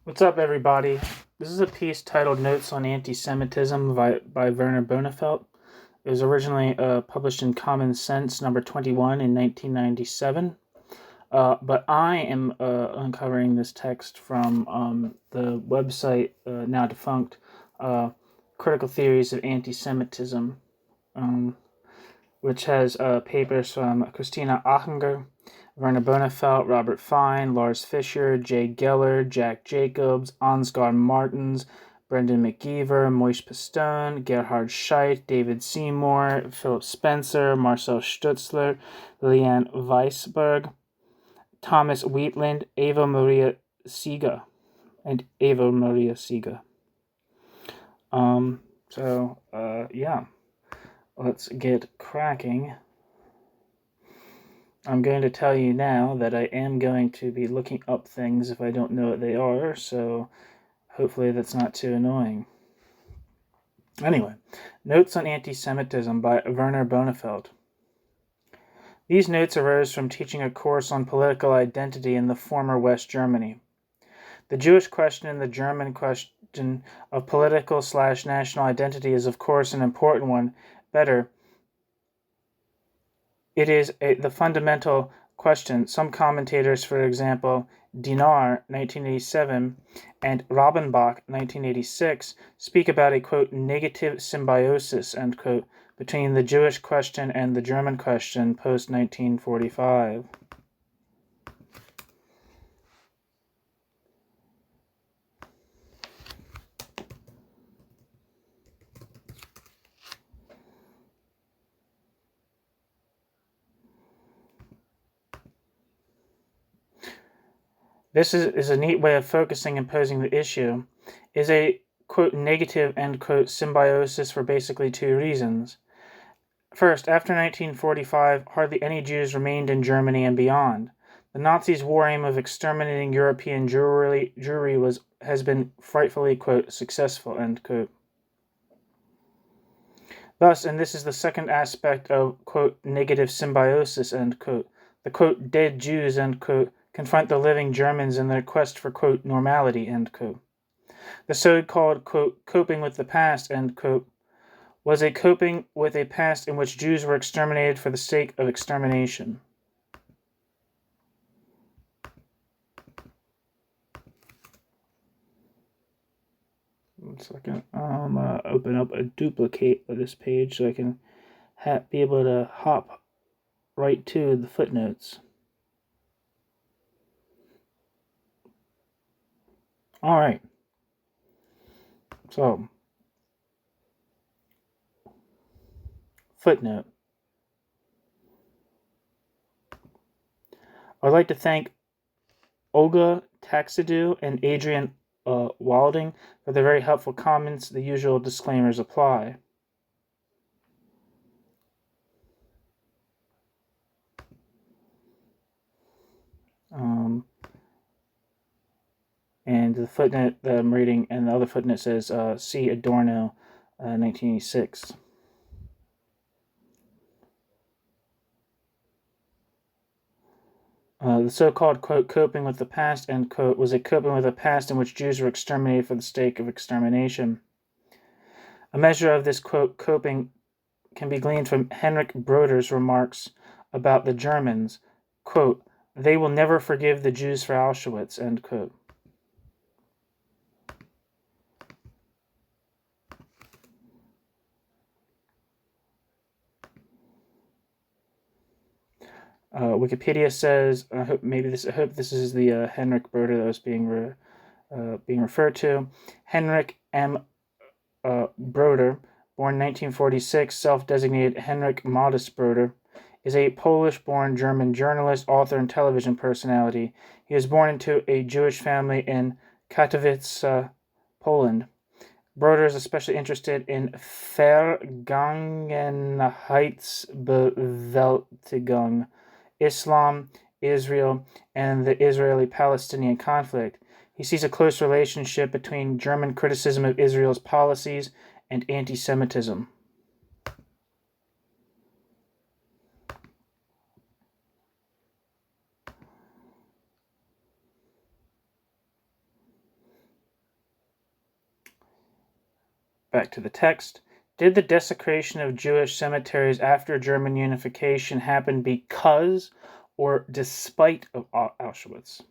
What's up, everybody? This is a piece titled Notes on Anti-Semitism by Werner Bonefeld. It was originally published in Common Sense number 21 in 1997. But I am uncovering this text from the website, now defunct, Critical Theories of Anti-Semitism, which has papers from Christina Achinger, Werner Bonefeld, Robert Fine, Lars Fischer, Jay Geller, Jack Jacobs, Ansgar Martins, Brendan McGeever, Moish Pistone, Gerhard Scheidt, David Seymour, Philip Spencer, Marcel Stutzler, Leanne Weisberg, Thomas Wheatland, Eva Maria Siga, and Eva Maria Siga. Yeah, let's get cracking. I'm going to tell you now that I am going to be looking up things if I don't know what they are, so hopefully that's not too annoying. Anyway, Notes on Anti-Semitism by Werner Bonefeld. These notes arose from teaching a course on political identity in the former West Germany. The Jewish question and the German question of political/national identity is, of course, an important one. Better, it is the fundamental question. Some commentators, for example, Dinar, 1987, and Rabenbach, 1986, speak about a, quote, negative symbiosis, end quote, between the Jewish question and the German question post-1945. This is a neat way of focusing and posing the issue. Is a, quote, negative, end quote, symbiosis for basically two reasons. First, after 1945, hardly any Jews remained in Germany and beyond. The Nazis' war aim of exterminating European Jewry has been frightfully, quote, successful, end quote. Thus, and this is the second aspect of, quote, negative symbiosis, end quote, the, quote, dead Jews, end quote, confront the living Germans in their quest for, quote, normality, end quote. The so-called, quote, coping with the past, end quote, was a coping with a past in which Jews were exterminated for the sake of extermination. One second. I'm going to open up a duplicate of this page so I can be able to hop right to the footnotes. All right. So, footnote. I'd like to thank Olga Taxidou and Adrian Walding for their very helpful comments. The usual disclaimers apply. And the footnote that I'm reading, and the other footnote says, see Adorno, 1986. The so-called, quote, coping with the past, end quote, was a coping with a past in which Jews were exterminated for the sake of extermination. A measure of this, quote, coping can be gleaned from Henrik Broder's remarks about the Germans, quote, they will never forgive the Jews for Auschwitz, end quote. Wikipedia says, I hope this is the Henrik Broder that was being referred to. Henrik M. Broder, born 1946, self-designated Henrik Modest Broder, is a Polish-born German journalist, author, and television personality. He was born into a Jewish family in Katowice, Poland. Broder is especially interested in Vergangenheitsbewältigung, Islam, Israel, and the Israeli-Palestinian conflict. He sees a close relationship between German criticism of Israel's policies and anti-Semitism. Back to the text. Did the desecration of Jewish cemeteries after German unification happen because or despite of Auschwitz?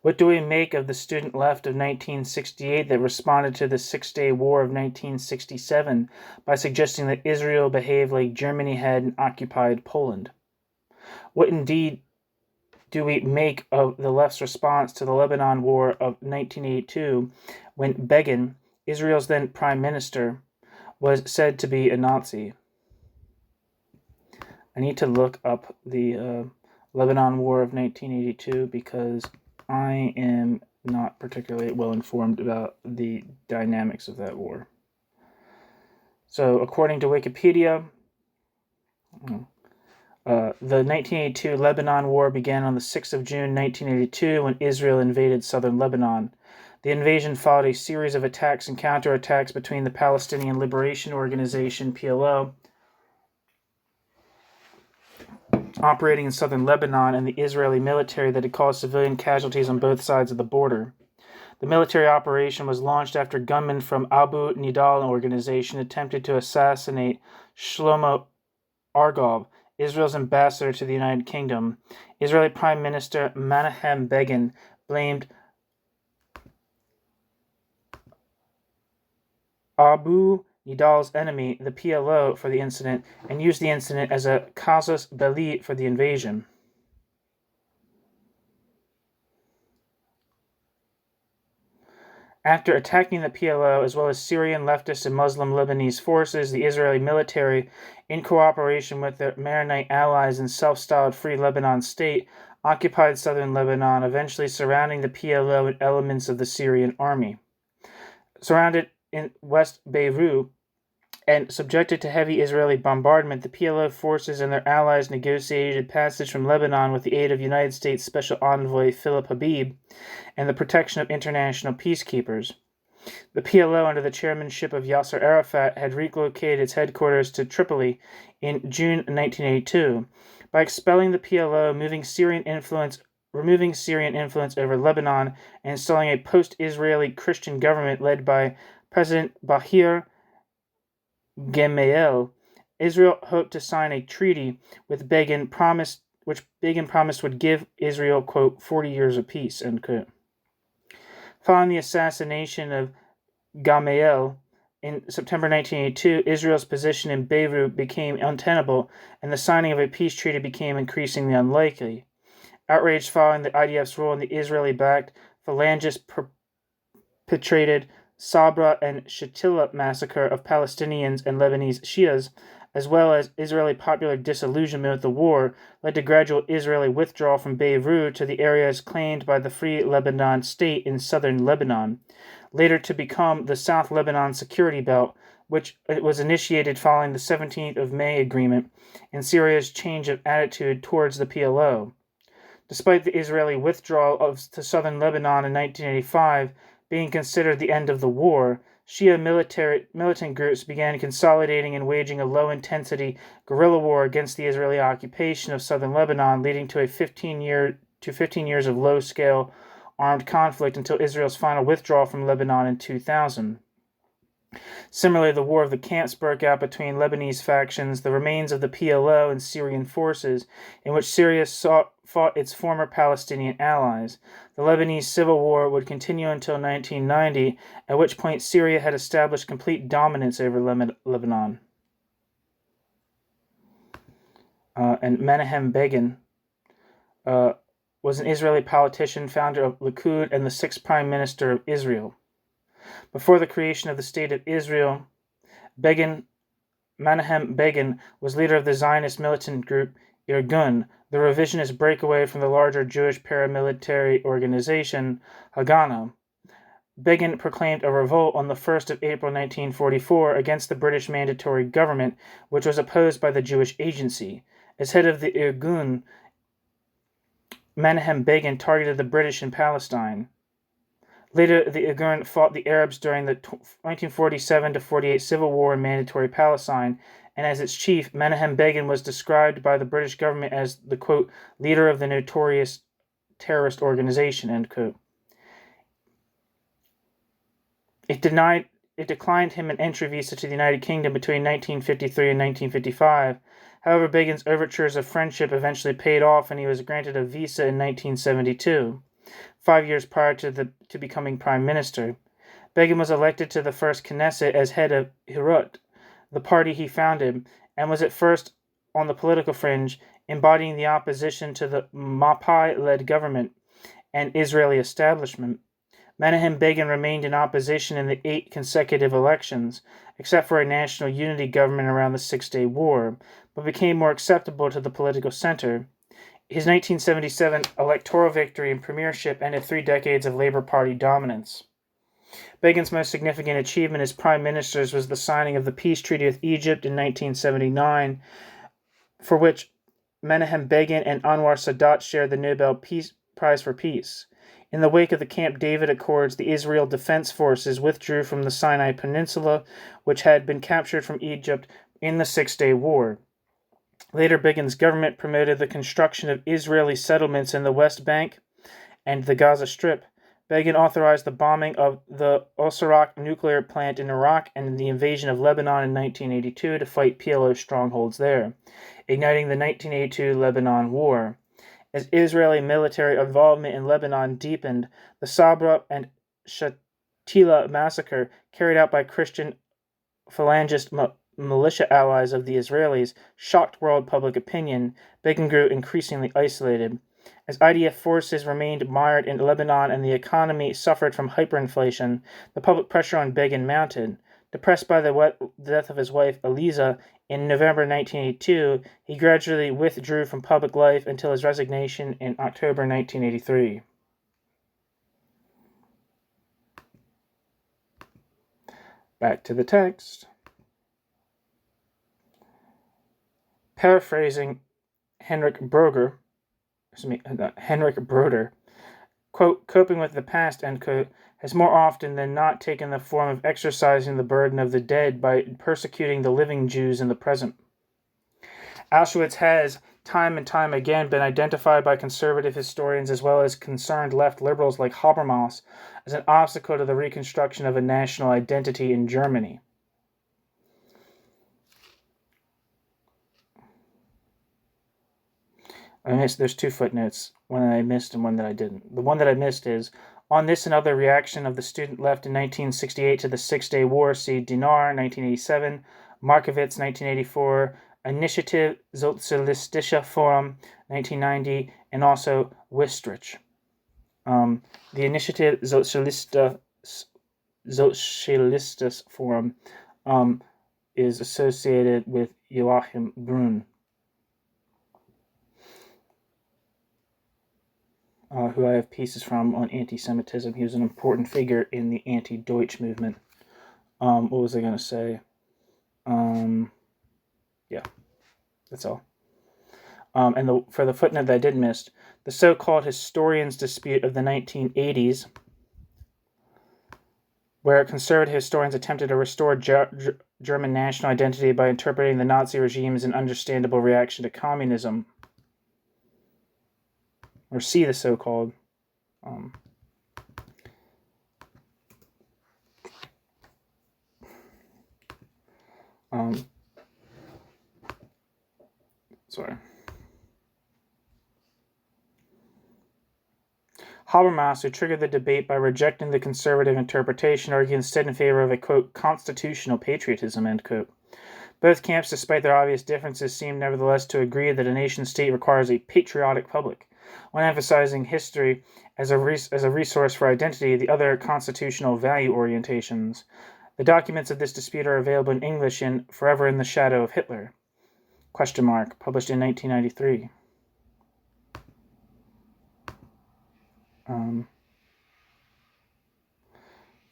What do we make of the student left of 1968 that responded to the Six-Day War of 1967 by suggesting that Israel behaved like Germany had in occupied Poland? What indeed do we make of the left's response to the Lebanon War of 1982 when Begin, Israel's then prime minister, was said to be a Nazi? I need to look up the Lebanon War of 1982 because I am not particularly well informed about the dynamics of that war. So, according to Wikipedia, the 1982 Lebanon War began on the 6th of June 1982 when Israel invaded southern Lebanon. The invasion followed a series of attacks and counterattacks between the Palestinian Liberation Organization, PLO, operating in southern Lebanon, and the Israeli military that had caused civilian casualties on both sides of the border. The military operation was launched after gunmen from Abu Nidal organization attempted to assassinate Shlomo Argov, Israel's ambassador to the United Kingdom. Israeli Prime Minister Menachem Begin blamed Abu Nidal's enemy, the PLO, for the incident and used the incident as a casus belli for the invasion. After attacking the PLO, as well as Syrian leftist and Muslim Lebanese forces, the Israeli military, in cooperation with their Maronite allies and self-styled Free Lebanon State, occupied southern Lebanon, eventually surrounding the PLO and elements of the Syrian army. Surrounded in West Beirut and subjected to heavy Israeli bombardment, the PLO forces and their allies negotiated passage from Lebanon with the aid of United States Special Envoy Philip Habib and the protection of international peacekeepers. The PLO, under the chairmanship of Yasser Arafat, had relocated its headquarters to Tripoli in June 1982. By expelling the PLO, removing Syrian influence over Lebanon, and installing a post-Israeli Christian government led by President Bahir Gemayel, Israel hoped to sign a treaty with Begin, which Begin promised would give Israel, quote, 40 years of peace, end quote. Following the assassination of Gemayel in September 1982, Israel's position in Beirut became untenable, and the signing of a peace treaty became increasingly unlikely. Outraged following the IDF's role in the Israeli-backed Phalangist perpetrated Sabra and Shatila massacre of Palestinians and Lebanese Shias, as well as Israeli popular disillusionment with the war, led to gradual Israeli withdrawal from Beirut to the areas claimed by the Free Lebanon State in southern Lebanon, later to become the South Lebanon Security Belt, which was initiated following the 17th of May agreement and Syria's change of attitude towards the PLO. Despite the Israeli withdrawal to southern Lebanon in 1985 being considered the end of the war, Shia militant groups began consolidating and waging a low-intensity guerrilla war against the Israeli occupation of southern Lebanon, leading to 15 years of low-scale armed conflict until Israel's final withdrawal from Lebanon in 2000. Similarly, the War of the Camps broke out between Lebanese factions, the remains of the PLO, and Syrian forces, in which Syria fought its former Palestinian allies. The Lebanese Civil War would continue until 1990, at which point Syria had established complete dominance over Lebanon. And Menachem Begin was an Israeli politician, founder of Likud, and the sixth prime minister of Israel. Before the creation of the State of Israel, Menachem Begin was leader of the Zionist militant group Irgun, the revisionist breakaway from the larger Jewish paramilitary organization Haganah. Begin proclaimed a revolt on the 1st of April 1944 against the British mandatory government, which was opposed by the Jewish Agency. As head of the Irgun, Menachem Begin targeted the British in Palestine. Later, the Irgun fought the Arabs during the 1947-48 Civil War in Mandatory Palestine, and as its chief, Menachem Begin was described by the British government as the, quote, leader of the notorious terrorist organization, end quote. It denied it declined him an entry visa to the United Kingdom between 1953 and 1955. However, Begin's overtures of friendship eventually paid off, and he was granted a visa in 1972, 5 years prior to becoming prime minister. Begin was elected to the first Knesset as head of Herut, the party he founded, and was at first on the political fringe, embodying the opposition to the Mapai-led government and Israeli establishment. Menahem Begin remained in opposition in the 8 consecutive elections, except for a national unity government around the Six-Day War, but became more acceptable to the political center. His 1977 electoral victory and premiership ended 3 decades of Labour Party dominance. Begin's most significant achievement as prime minister was the signing of the peace treaty with Egypt in 1979, for which Menahem Begin and Anwar Sadat shared the Nobel Prize for Peace. In the wake of the Camp David Accords, the Israel Defense Forces withdrew from the Sinai Peninsula, which had been captured from Egypt in the Six-Day War. Later, Begin's government promoted the construction of Israeli settlements in the West Bank and the Gaza Strip. Begin authorized the bombing of the Osirak nuclear plant in Iraq and the invasion of Lebanon in 1982 to fight PLO strongholds there, igniting the 1982 Lebanon War. As Israeli military involvement in Lebanon deepened, the Sabra and Shatila massacre, carried out by Christian Phalangist militia allies of the Israelis, shocked world public opinion. Begin grew increasingly isolated. As IDF forces remained mired in Lebanon and the economy suffered from hyperinflation, the public pressure on Begin mounted. Depressed by the death of his wife, Eliza, in November 1982, he gradually withdrew from public life until his resignation in October 1983. Back to the text. Paraphrasing Henrik Broder, quote, coping with the past, end quote, has more often than not taken the form of exercising the burden of the dead by persecuting the living Jews in the present. Auschwitz has, time and time again, been identified by conservative historians as well as concerned left liberals like Habermas as an obstacle to the reconstruction of a national identity in Germany. There's 2 footnotes, one that I missed and one that I didn't. The one that I missed is, on this and other reaction of the student left in 1968 to the Six-Day War, see Dinar, 1987, Markowitz, 1984, Initiative Sozialistische Forum, 1990, and also Wistrich. The Initiative Sozialistisches Forum is associated with Joachim Brunn, who I have pieces from on anti-Semitism. He was an important figure in the anti-Deutsch movement. What was I going to say? Yeah, that's all. And for the footnote that I did miss, the so-called historians' dispute of the 1980s, where conservative historians attempted to restore German national identity by interpreting the Nazi regime as an understandable reaction to communism. Or see the so-called Habermas, who triggered the debate by rejecting the conservative interpretation, argued instead in favor of a, quote, constitutional patriotism, end quote. Both camps, despite their obvious differences, seem nevertheless to agree that a nation-state requires a patriotic public. One emphasizing history as a resource for identity, the other constitutional value orientations. The documents of this dispute are available in English in Forever in the Shadow of Hitler, ? Published in 1993.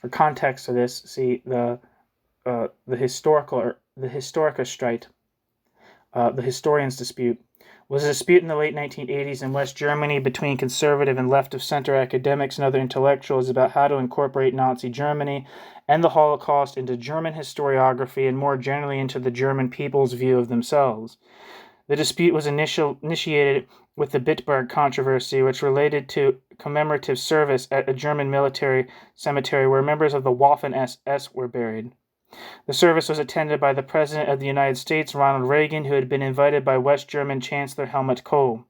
For context of this, see the Historiker Streit, the historians' dispute, was a dispute in the late 1980s in West Germany between conservative and left-of-center academics and other intellectuals about how to incorporate Nazi Germany and the Holocaust into German historiography and more generally into the German people's view of themselves. The dispute was initiated with the Bitburg controversy, which related to commemorative service at a German military cemetery where members of the Waffen-SS were buried. The service was attended by the President of the United States, Ronald Reagan, who had been invited by West German Chancellor Helmut Kohl.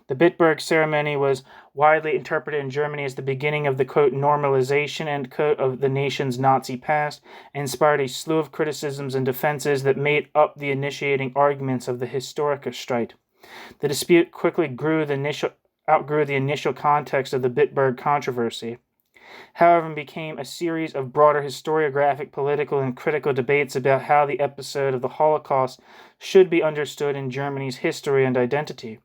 The Bitburg ceremony was widely interpreted in Germany as the beginning of the, quote, normalization, end quote, of the nation's Nazi past, and inspired a slew of criticisms and defenses that made up the initiating arguments of the Historikerstreit. The dispute quickly outgrew the initial context of the Bitburg controversy. However, it became a series of broader historiographic, political, and critical debates about how the episode of the Holocaust should be understood in Germany's history and identity.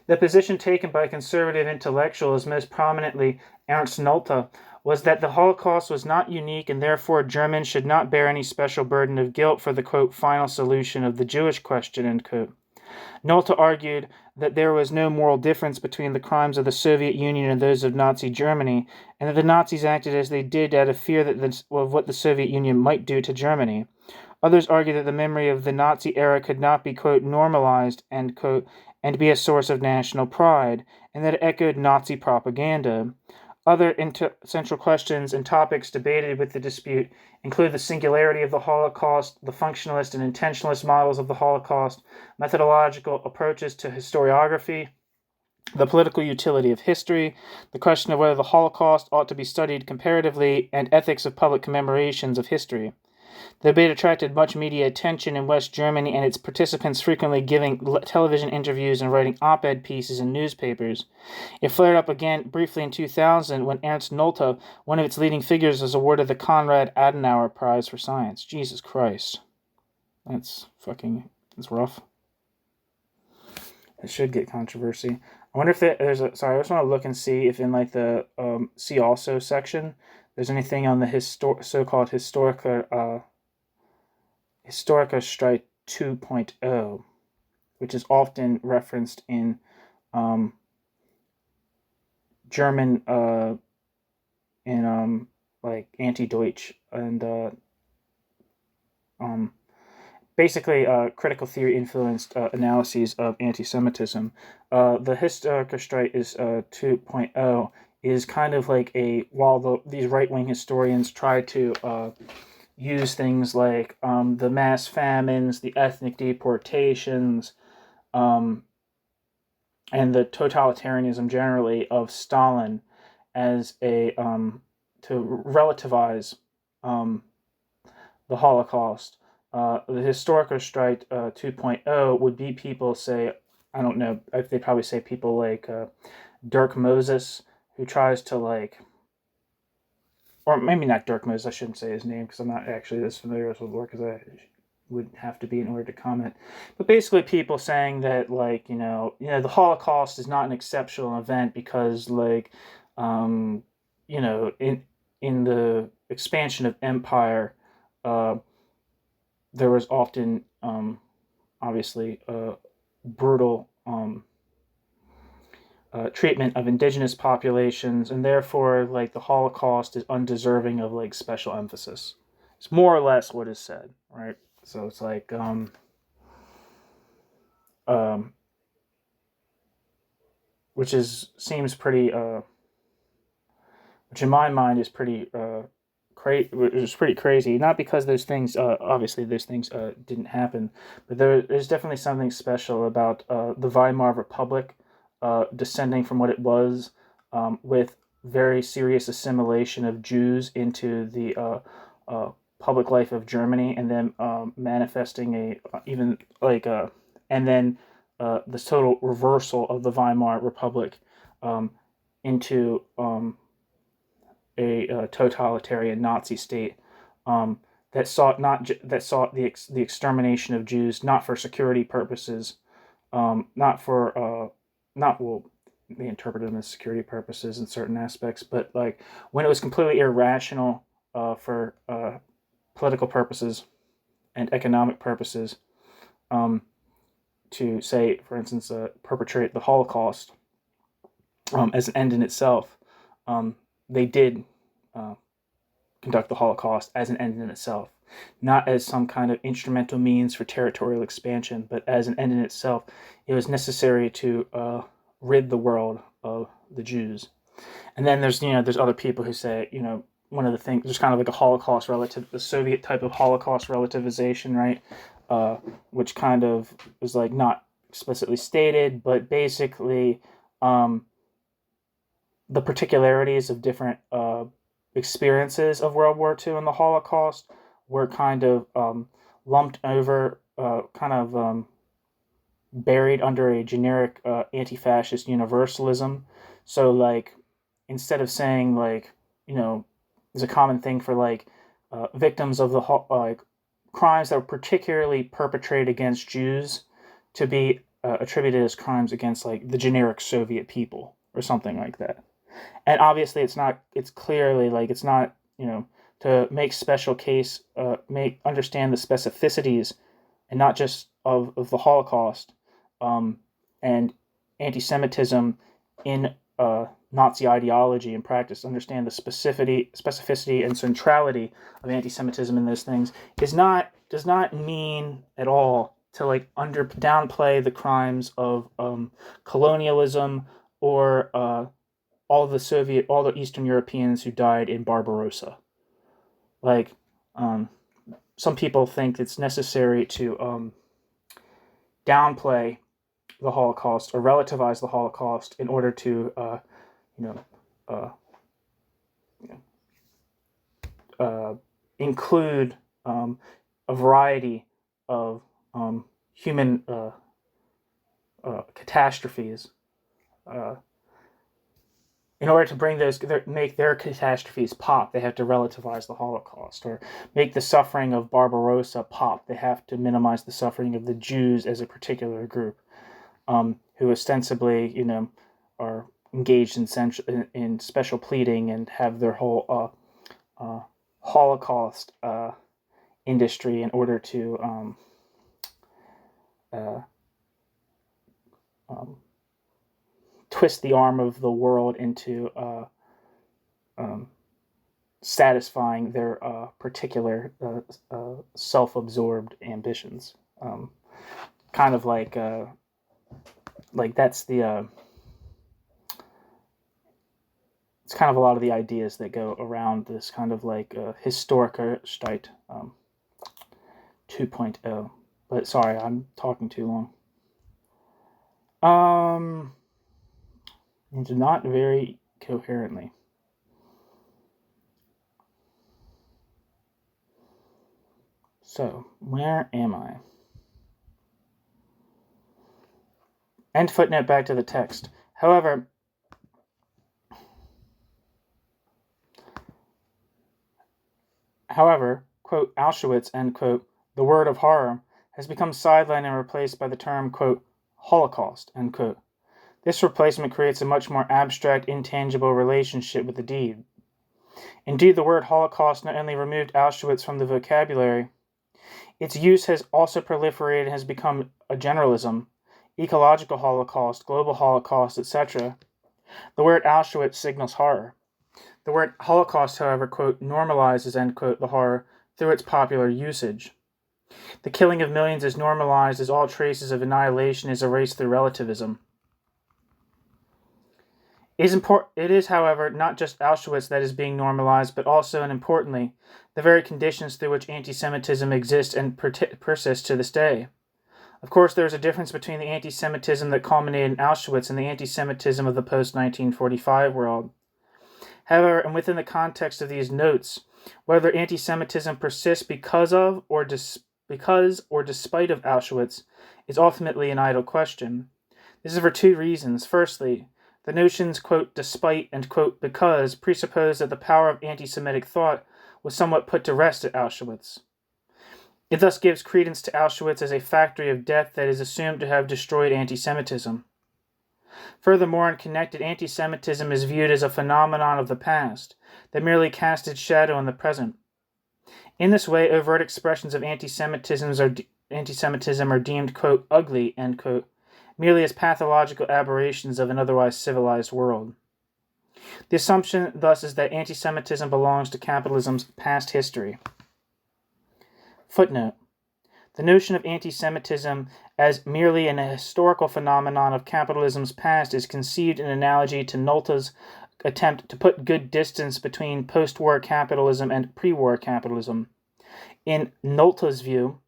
The position taken by conservative intellectuals, most prominently Ernst Nolte, was that the Holocaust was not unique and therefore Germans should not bear any special burden of guilt for the, quote, final solution of the Jewish question, end quote. Nolte argued that there was no moral difference between the crimes of the Soviet Union and those of Nazi Germany, and that the Nazis acted as they did out of fear of what the Soviet Union might do to Germany. Others argued that the memory of the Nazi era could not be, quote, normalized, end quote, and be a source of national pride, and that it echoed Nazi propaganda. Other central questions and topics debated with the dispute include the singularity of the Holocaust, the functionalist and intentionalist models of the Holocaust, methodological approaches to historiography, the political utility of history, the question of whether the Holocaust ought to be studied comparatively, and ethics of public commemorations of history. The debate attracted much media attention in West Germany, and its participants frequently giving television interviews and writing op-ed pieces in newspapers. It flared up again briefly in 2000 when Ernst Nolte, one of its leading figures, was awarded the Konrad Adenauer Prize for Science. Jesus Christ. That's rough. It should get controversy. I wonder if there's I just want to look and see if in like the see also section there's anything on the so-called Historikerstreit 2.0, which is often referenced in German like anti-Deutsch and basically critical theory influenced analyses of anti-Semitism. The Historikerstreit is 2.0 is kind of like these right-wing historians try to use things like the mass famines, the ethnic deportations, and the totalitarianism generally of Stalin as to relativize the Holocaust. The Historikerstreit 2.0 would be people say, I don't know, they probably say people like Dirk Moses, who tries to or maybe not Dirk Moses, I shouldn't say his name because I'm not actually as familiar with his work as I would have to be in order to comment. But basically people saying that the Holocaust is not an exceptional event because in the expansion of empire, there was often obviously brutal treatment of indigenous populations, and therefore the Holocaust is undeserving of special emphasis. It's more or less what is said, right? So it's which seems pretty which in my mind is pretty pretty crazy. Not because those things obviously those things didn't happen, but there's definitely something special about the Weimar Republic descending from what it was, with very serious assimilation of Jews into the public life of Germany, and then manifesting and then this total reversal of the Weimar Republic into a totalitarian Nazi state that sought the extermination of Jews, not for security purposes, they interpreted them as security purposes in certain aspects, but when it was completely irrational for political purposes and economic purposes, to say, for instance, perpetrate the Holocaust as an end in itself. They did conduct the Holocaust as an end in itself. not as some kind of instrumental means for territorial expansion, but as an end in itself. It was necessary to rid the world of the Jews. And then there's other people who say, one of the things, there's kind of like a Holocaust the Soviet type of Holocaust relativization, right? Which kind of is like not explicitly stated, but basically the particularities of different experiences of World War II and the Holocaust were kind of lumped over, buried under a generic anti-fascist universalism. So, like, instead of saying, like, there's a common thing for, like, victims of the crimes that were particularly perpetrated against Jews to be attributed as crimes against, like, the generic Soviet people or something like that. And obviously it's clearly, like, it's not, to make special case, understand the specificities and not just of the Holocaust and anti-Semitism in Nazi ideology and practice, understand the specificity and centrality of anti-Semitism in those things does not mean at all to, like, downplay the crimes of colonialism or all the Eastern Europeans who died in Barbarossa. Like, some people think it's necessary to downplay the Holocaust or relativize the Holocaust in order to, include a variety of human catastrophes. In order to make their catastrophes pop, they have to relativize the Holocaust, or make the suffering of Barbarossa pop. They have to minimize the suffering of the Jews as a particular group, who ostensibly, are engaged in special pleading and have their whole Holocaust industry in order to twist the arm of the world into satisfying their particular self-absorbed ambitions. Kind of like that's the it's kind of a lot of the ideas that go around this kind of like Historikerstadt 2.0. But sorry, I'm talking too long. It's not very coherently. So, where am I? End footnote back to the text. However, quote, Auschwitz, end quote, the word of horror, has become sidelined and replaced by the term, quote, Holocaust, end quote. This replacement creates a much more abstract, intangible relationship with the deed. Indeed, the word Holocaust not only removed Auschwitz from the vocabulary, its use has also proliferated and has become a generalism, ecological Holocaust, global Holocaust, etc. The word Auschwitz signals horror. The word Holocaust, however, quote, normalizes, end quote, the horror through its popular usage. The killing of millions is normalized as all traces of annihilation is erased through relativism. It is, however, not just Auschwitz that is being normalized, but also, and importantly, the very conditions through which anti-Semitism exists and persists to this day. Of course, there is a difference between the anti-Semitism that culminated in Auschwitz and the anti-Semitism of the post-1945 world. However, and within the context of these notes, whether anti-Semitism persists because or despite of Auschwitz is ultimately an idle question. This is for two reasons. Firstly, the notions, quote, despite and, quote, because presuppose that the power of anti-Semitic thought was somewhat put to rest at Auschwitz. It thus gives credence to Auschwitz as a factory of death that is assumed to have destroyed anti-Semitism. Furthermore, unconnected anti-Semitism is viewed as a phenomenon of the past that merely casts its shadow in the present. In this way, overt expressions of anti-Semitism are deemed, quote, ugly, end quote, merely as pathological aberrations of an otherwise civilized world. The assumption, thus, is that anti-Semitism belongs to capitalism's past history. Footnote. The notion of anti-Semitism as merely an historical phenomenon of capitalism's past is conceived in analogy to Nolte's attempt to put good distance between post-war capitalism and pre-war capitalism. In Nolte's view,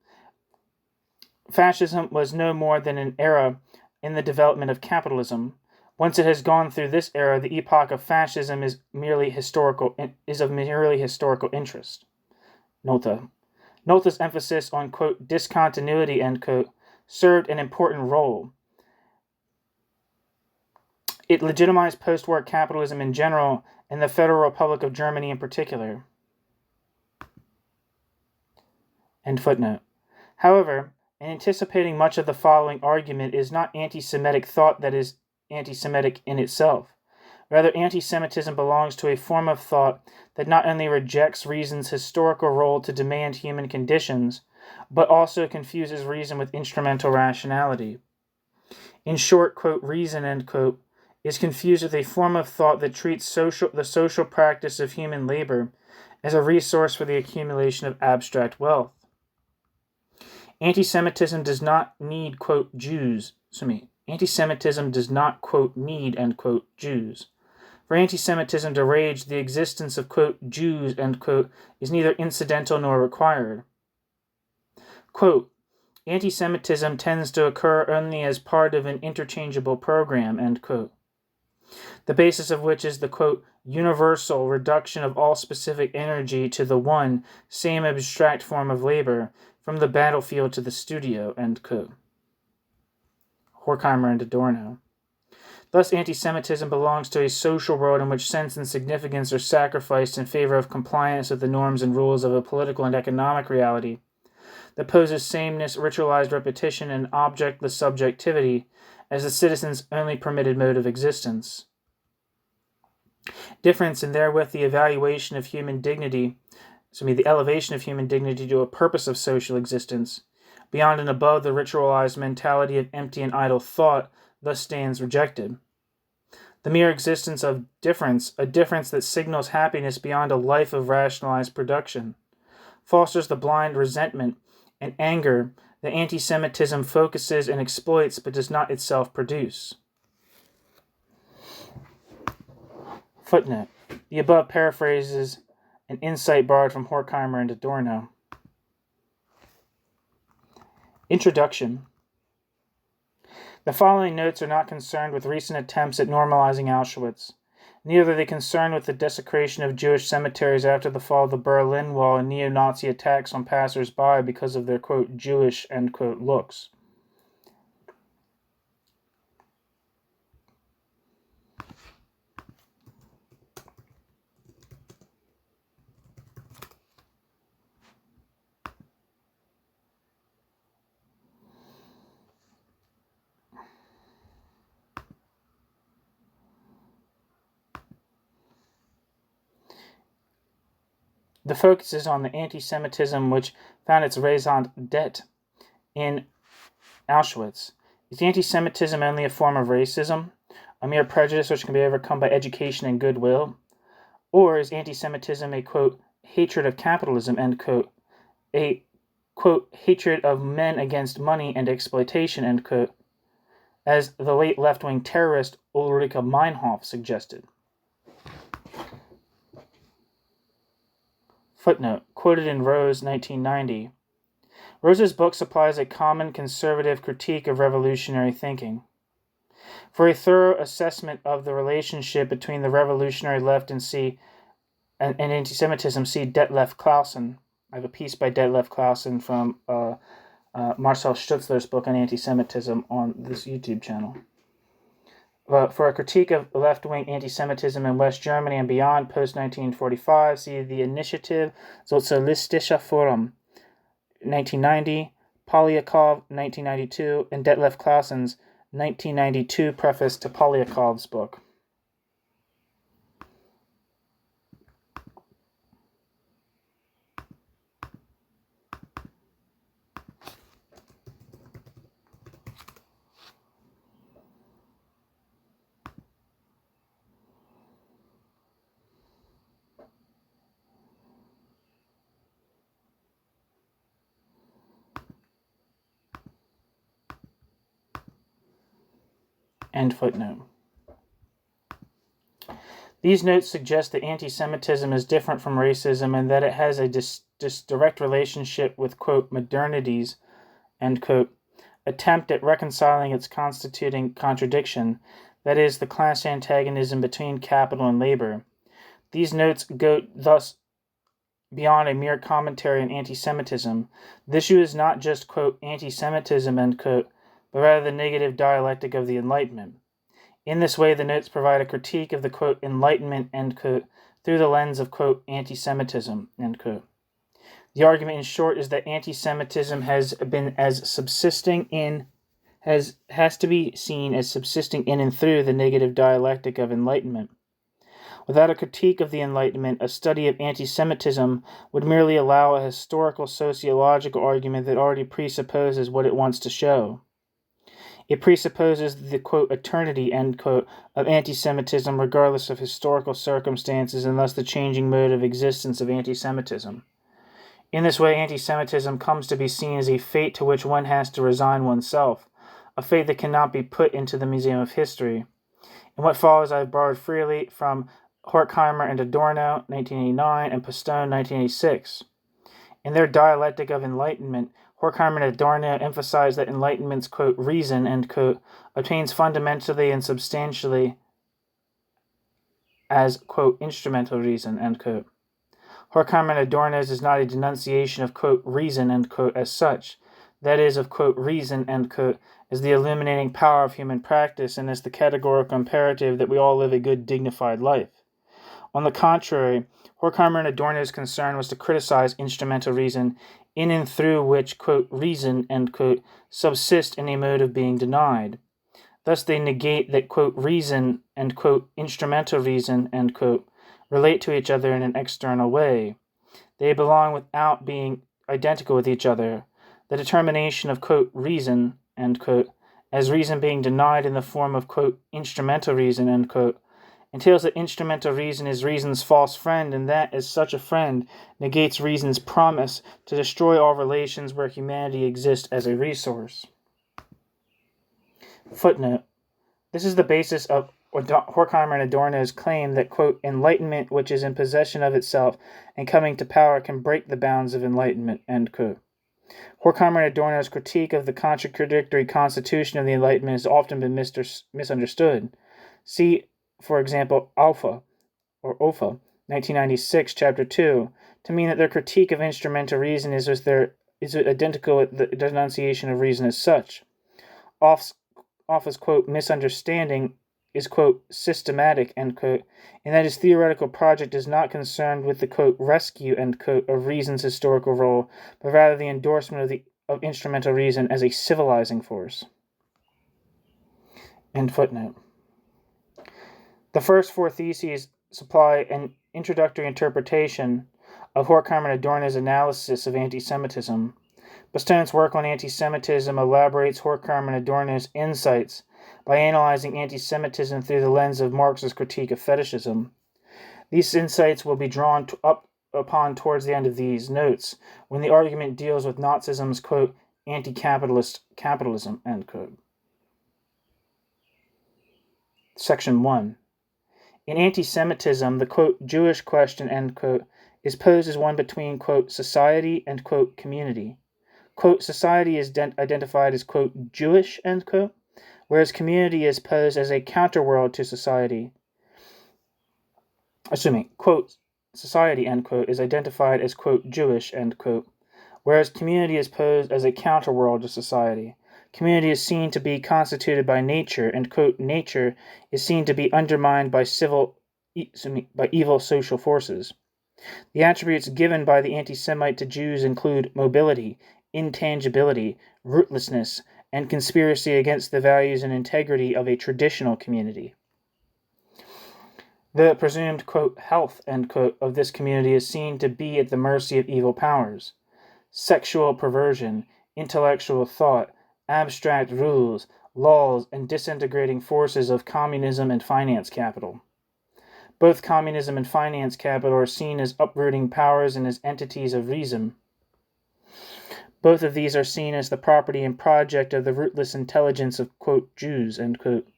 fascism was no more than an era in the development of capitalism. Once it has gone through this era, the epoch of fascism is of merely historical interest. Nolte's emphasis on, quote, discontinuity, end quote, served an important role. It legitimized post-war capitalism in general and the Federal Republic of Germany in particular. End footnote. However, in anticipating much of the following argument is not anti-Semitic thought that is anti-Semitic in itself. Rather, anti-Semitism belongs to a form of thought that not only rejects reason's historical role to demand human conditions, but also confuses reason with instrumental rationality. In short, quote, reason, end quote, is confused with a form of thought that treats the social practice of human labor as a resource for the accumulation of abstract wealth. Anti-Semitism does not need, quote, Anti-Semitism does not, quote, need, end quote, Jews. For anti-Semitism to rage, the existence of, quote, Jews, end quote, is neither incidental nor required. Quote, anti-Semitism tends to occur only as part of an interchangeable program, end quote, the basis of which is the, quote, universal reduction of all specific energy to the one same abstract form of labor, from the battlefield to the studio, end quote. Horkheimer and Adorno. Thus, anti-Semitism belongs to a social world in which sense and significance are sacrificed in favor of compliance with the norms and rules of a political and economic reality that poses sameness, ritualized repetition, and objectless subjectivity as the citizen's only permitted mode of existence. Difference, and therewith the evaluation of human dignity, the elevation of human dignity to a purpose of social existence, beyond and above the ritualized mentality of empty and idle thought, thus stands rejected. The mere existence of difference, a difference that signals happiness beyond a life of rationalized production, fosters the blind resentment and anger that anti-Semitism focuses and exploits but does not itself produce. Footnote. The above paraphrases an insight borrowed from Horkheimer and Adorno. Introduction. The following notes are not concerned with recent attempts at normalizing Auschwitz. Neither are they concerned with the desecration of Jewish cemeteries after the fall of the Berlin Wall and neo-Nazi attacks on passers-by because of their, quote, Jewish, end quote, looks. The focus is on the anti-Semitism which found its raison d'etre in Auschwitz. Is anti-Semitism only a form of racism, a mere prejudice which can be overcome by education and goodwill? Or is anti-Semitism a, quote, hatred of capitalism, end quote, a, quote, hatred of men against money and exploitation, end quote, as the late left-wing terrorist Ulrike Meinhof suggested? Footnote, quoted in Rose, 1990. Rose's book supplies a common conservative critique of revolutionary thinking. For a thorough assessment of the relationship between the revolutionary left and anti-Semitism, see Detlef Clausen. I have a piece by Detlef Clausen from Marcel Stutzler's book on anti-Semitism on this YouTube channel. For a critique of left-wing anti-Semitism in West Germany and beyond post-1945, see the Initiative Sozialistischer Forum, 1990, Polyakov, 1992, and Detlef Clausen's 1992 preface to Polyakov's book. End footnote. These notes suggest that anti-Semitism is different from racism and that it has a direct relationship with, quote, modernity's, end quote, attempt at reconciling its constituting contradiction, that is, the class antagonism between capital and labor. These notes go thus beyond a mere commentary on anti-Semitism. The issue is not just, quote, anti-Semitism, end quote, but rather the negative dialectic of the Enlightenment. In this way, the notes provide a critique of the, quote, Enlightenment, end quote, through the lens of, quote, anti-Semitism, end quote. The argument, in short, is that anti-Semitism has to be seen as subsisting in and through the negative dialectic of Enlightenment. Without a critique of the Enlightenment, a study of anti-Semitism would merely allow a historical sociological argument that already presupposes what it wants to show. It presupposes the, quote, eternity, end quote, of anti-Semitism regardless of historical circumstances and thus the changing mode of existence of anti-Semitism. In this way, anti-Semitism comes to be seen as a fate to which one has to resign oneself, a fate that cannot be put into the Museum of History. In what follows, I have borrowed freely from Horkheimer and Adorno, 1989, and Postone, 1986. In their dialectic of Enlightenment, Horkheimer and Adorno emphasize that Enlightenment's, quote, reason, end quote, obtains fundamentally and substantially as, quote, instrumental reason, end quote. Horkheimer and Adorno's is not a denunciation of, quote, reason, end quote, as such. That is, of, quote, reason, end quote, as the illuminating power of human practice and as the categorical imperative that we all live a good, dignified life. On the contrary, Horkheimer and Adorno's concern was to criticize instrumental reason, in and through which, quote, reason, end quote, subsist in a mode of being denied. Thus they negate that, quote, reason and, quote, instrumental reason, end quote, relate to each other in an external way. They belong without being identical with each other. The determination of, quote, reason, end quote, as reason being denied in the form of, quote, instrumental reason, end quote, entails that instrumental reason is reason's false friend, and that, as such a friend, negates reason's promise to destroy all relations where humanity exists as a resource. Footnote. This is the basis of Horkheimer and Adorno's claim that, quote, enlightenment which is in possession of itself and coming to power can break the bounds of enlightenment, end quote. Horkheimer and Adorno's critique of the contradictory constitution of the Enlightenment has often been misunderstood. See, for example, OFA, 1996, Chapter 2, to mean that their critique of instrumental reason is identical with the denunciation of reason as such. Offa's, quote, misunderstanding is, quote, systematic, end quote, and that his theoretical project is not concerned with the, quote, rescue, end quote, of reason's historical role, but rather the endorsement of instrumental reason as a civilizing force. End footnote. The first four theses supply an introductory interpretation of Horkheimer and Adorno's analysis of anti-Semitism. Postone's work on anti-Semitism elaborates Horkheimer and Adorno's insights by analyzing anti-Semitism through the lens of Marx's critique of fetishism. These insights will be drawn upon towards the end of these notes, when the argument deals with Nazism's, quote, anti-capitalist capitalism, end quote. Section 1. In anti-Semitism, the, quote, Jewish question, end quote, is posed as one between, quote, society and, quote, community. Quote, society is identified as, quote, Jewish, end quote, whereas community is posed as a counterworld to society. Quote, society, end quote, is identified as, quote, Jewish, end quote, whereas community is posed as a counterworld to society. Community is seen to be constituted by nature, and, quote, nature is seen to be undermined by evil social forces. The attributes given by the anti-Semite to Jews include mobility, intangibility, rootlessness, and conspiracy against the values and integrity of a traditional community. The presumed, quote, health, end quote, of this community is seen to be at the mercy of evil powers. Sexual perversion, intellectual thought, abstract rules, laws, and disintegrating forces of communism and finance capital. Both communism and finance capital are seen as uprooting powers and as entities of reason. Both of these are seen as the property and project of the rootless intelligence of, quote, Jews, end quote.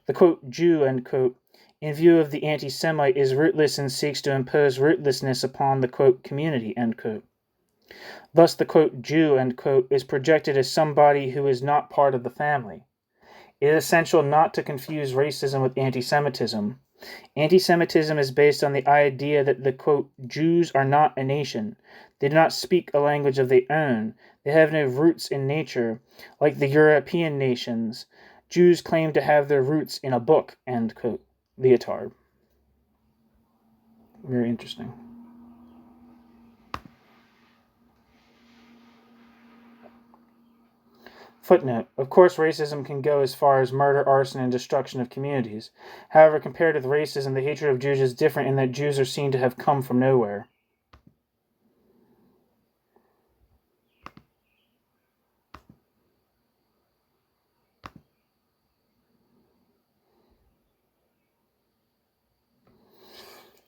The, quote, Jew, end quote, in view of the anti-Semite is rootless and seeks to impose rootlessness upon the, quote, community, end quote. Thus, the, quote, Jew, end quote, is projected as somebody who is not part of the family. It is essential not to confuse racism with anti-Semitism. Anti-Semitism is based on the idea that the, quote, Jews are not a nation. They do not speak a language of their own. They have no roots in nature, like the European nations. Jews claim to have their roots in a book, end quote. Leotard. Very interesting. Footnote. Of course, racism can go as far as murder, arson, and destruction of communities. However, compared with racism, the hatred of Jews is different in that Jews are seen to have come from nowhere.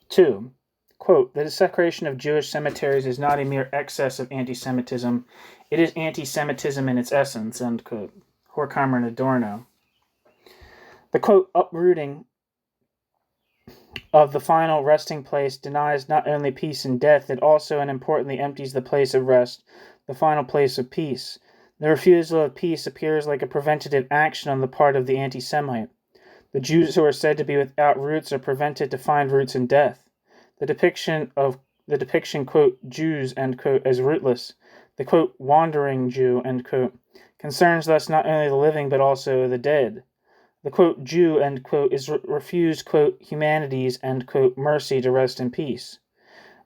Two, quote, the desecration of Jewish cemeteries is not a mere excess of anti-Semitism. It is anti-Semitism in its essence, end quote. Horkheimer and Adorno. The, quote, uprooting of the final resting place denies not only peace and death, it also and importantly empties the place of rest, the final place of peace. The refusal of peace appears like a preventative action on the part of the anti-Semite. The Jews who are said to be without roots are prevented to find roots in death. The depiction, quote, Jews, end quote, as rootless, the, quote, wandering Jew, end quote, concerns thus not only the living but also the dead. The, quote, Jew, end quote, is refused, quote, humanity's, end quote, mercy to rest in peace.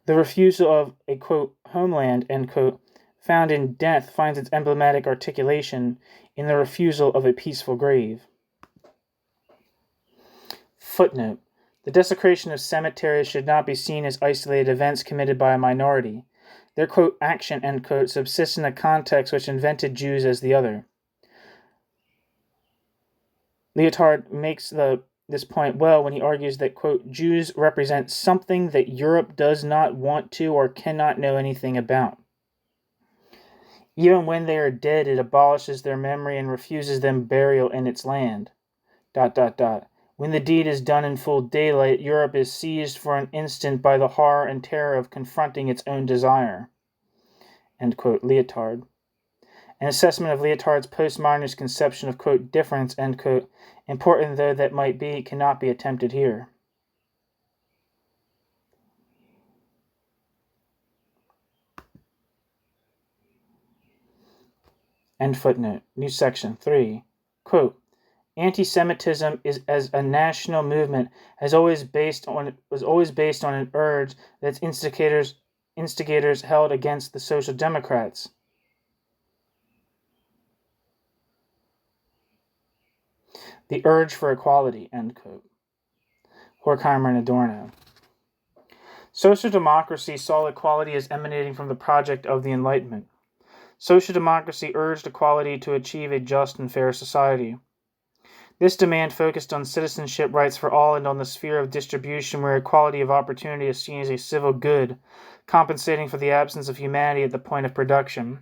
The refusal of a, quote, homeland, end quote, found in death finds its emblematic articulation in the refusal of a peaceful grave. Footnote. The desecration of cemeteries should not be seen as isolated events committed by a minority. Their, quote, action, end quote, subsists in a context which invented Jews as the other. Leotard makes this point well when he argues that, quote, Jews represent something that Europe does not want to or cannot know anything about. Even when they are dead, it abolishes their memory and refuses them burial in its land. ... When the deed is done in full daylight, Europe is seized for an instant by the horror and terror of confronting its own desire. End quote, Leotard. An assessment of Leotard's postmodernist conception of, quote, difference, end quote, important though that might be, cannot be attempted here. End footnote. New section 3. Quote, anti-Semitism is as a national movement was always based on an urge that its instigators held against the Social Democrats. The urge for equality, end quote. Horkheimer and Adorno. Social democracy saw equality as emanating from the project of the Enlightenment. Social democracy urged equality to achieve a just and fair society. This demand focused on citizenship rights for all and on the sphere of distribution where equality of opportunity is seen as a civil good, compensating for the absence of humanity at the point of production.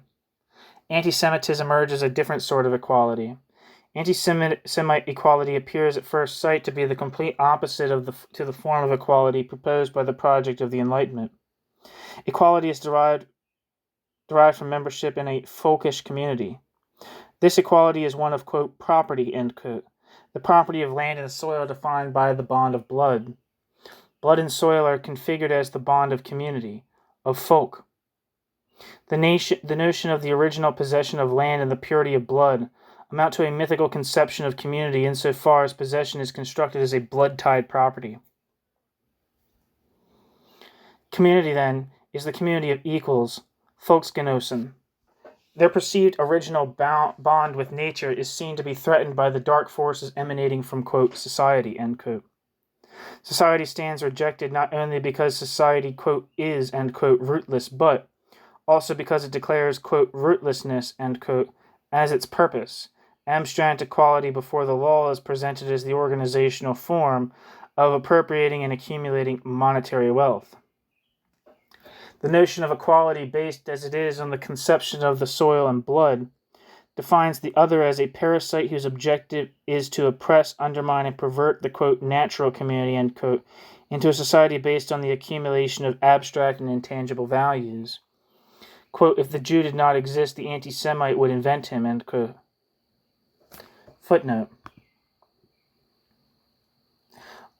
Anti-Semitism urges a different sort of equality. Anti-Semite equality appears at first sight to be the complete opposite to the form of equality proposed by the project of the Enlightenment. Equality is derived from membership in a folkish community. This equality is one of, quote, property, end quote, the property of land and soil defined by the bond of blood. Blood and soil are configured as the bond of community, of folk. The notion of the original possession of land and the purity of blood amount to a mythical conception of community insofar as possession is constructed as a blood-tied property. Community, then, is the community of equals, Volksgenossen. Their perceived original bond with nature is seen to be threatened by the dark forces emanating from, quote, society, end quote. Society stands rejected not only because society, quote, is, end quote, rootless, but also because it declares, quote, rootlessness, end quote, as its purpose. Abstract equality before the law is presented as the organizational form of appropriating and accumulating monetary wealth. The notion of equality, based as it is on the conception of the soil and blood, defines the other as a parasite whose objective is to oppress, undermine, and pervert the, quote, natural community, end quote, into a society based on the accumulation of abstract and intangible values. Quote, if the Jew did not exist, the anti-Semite would invent him, end quote. Footnote.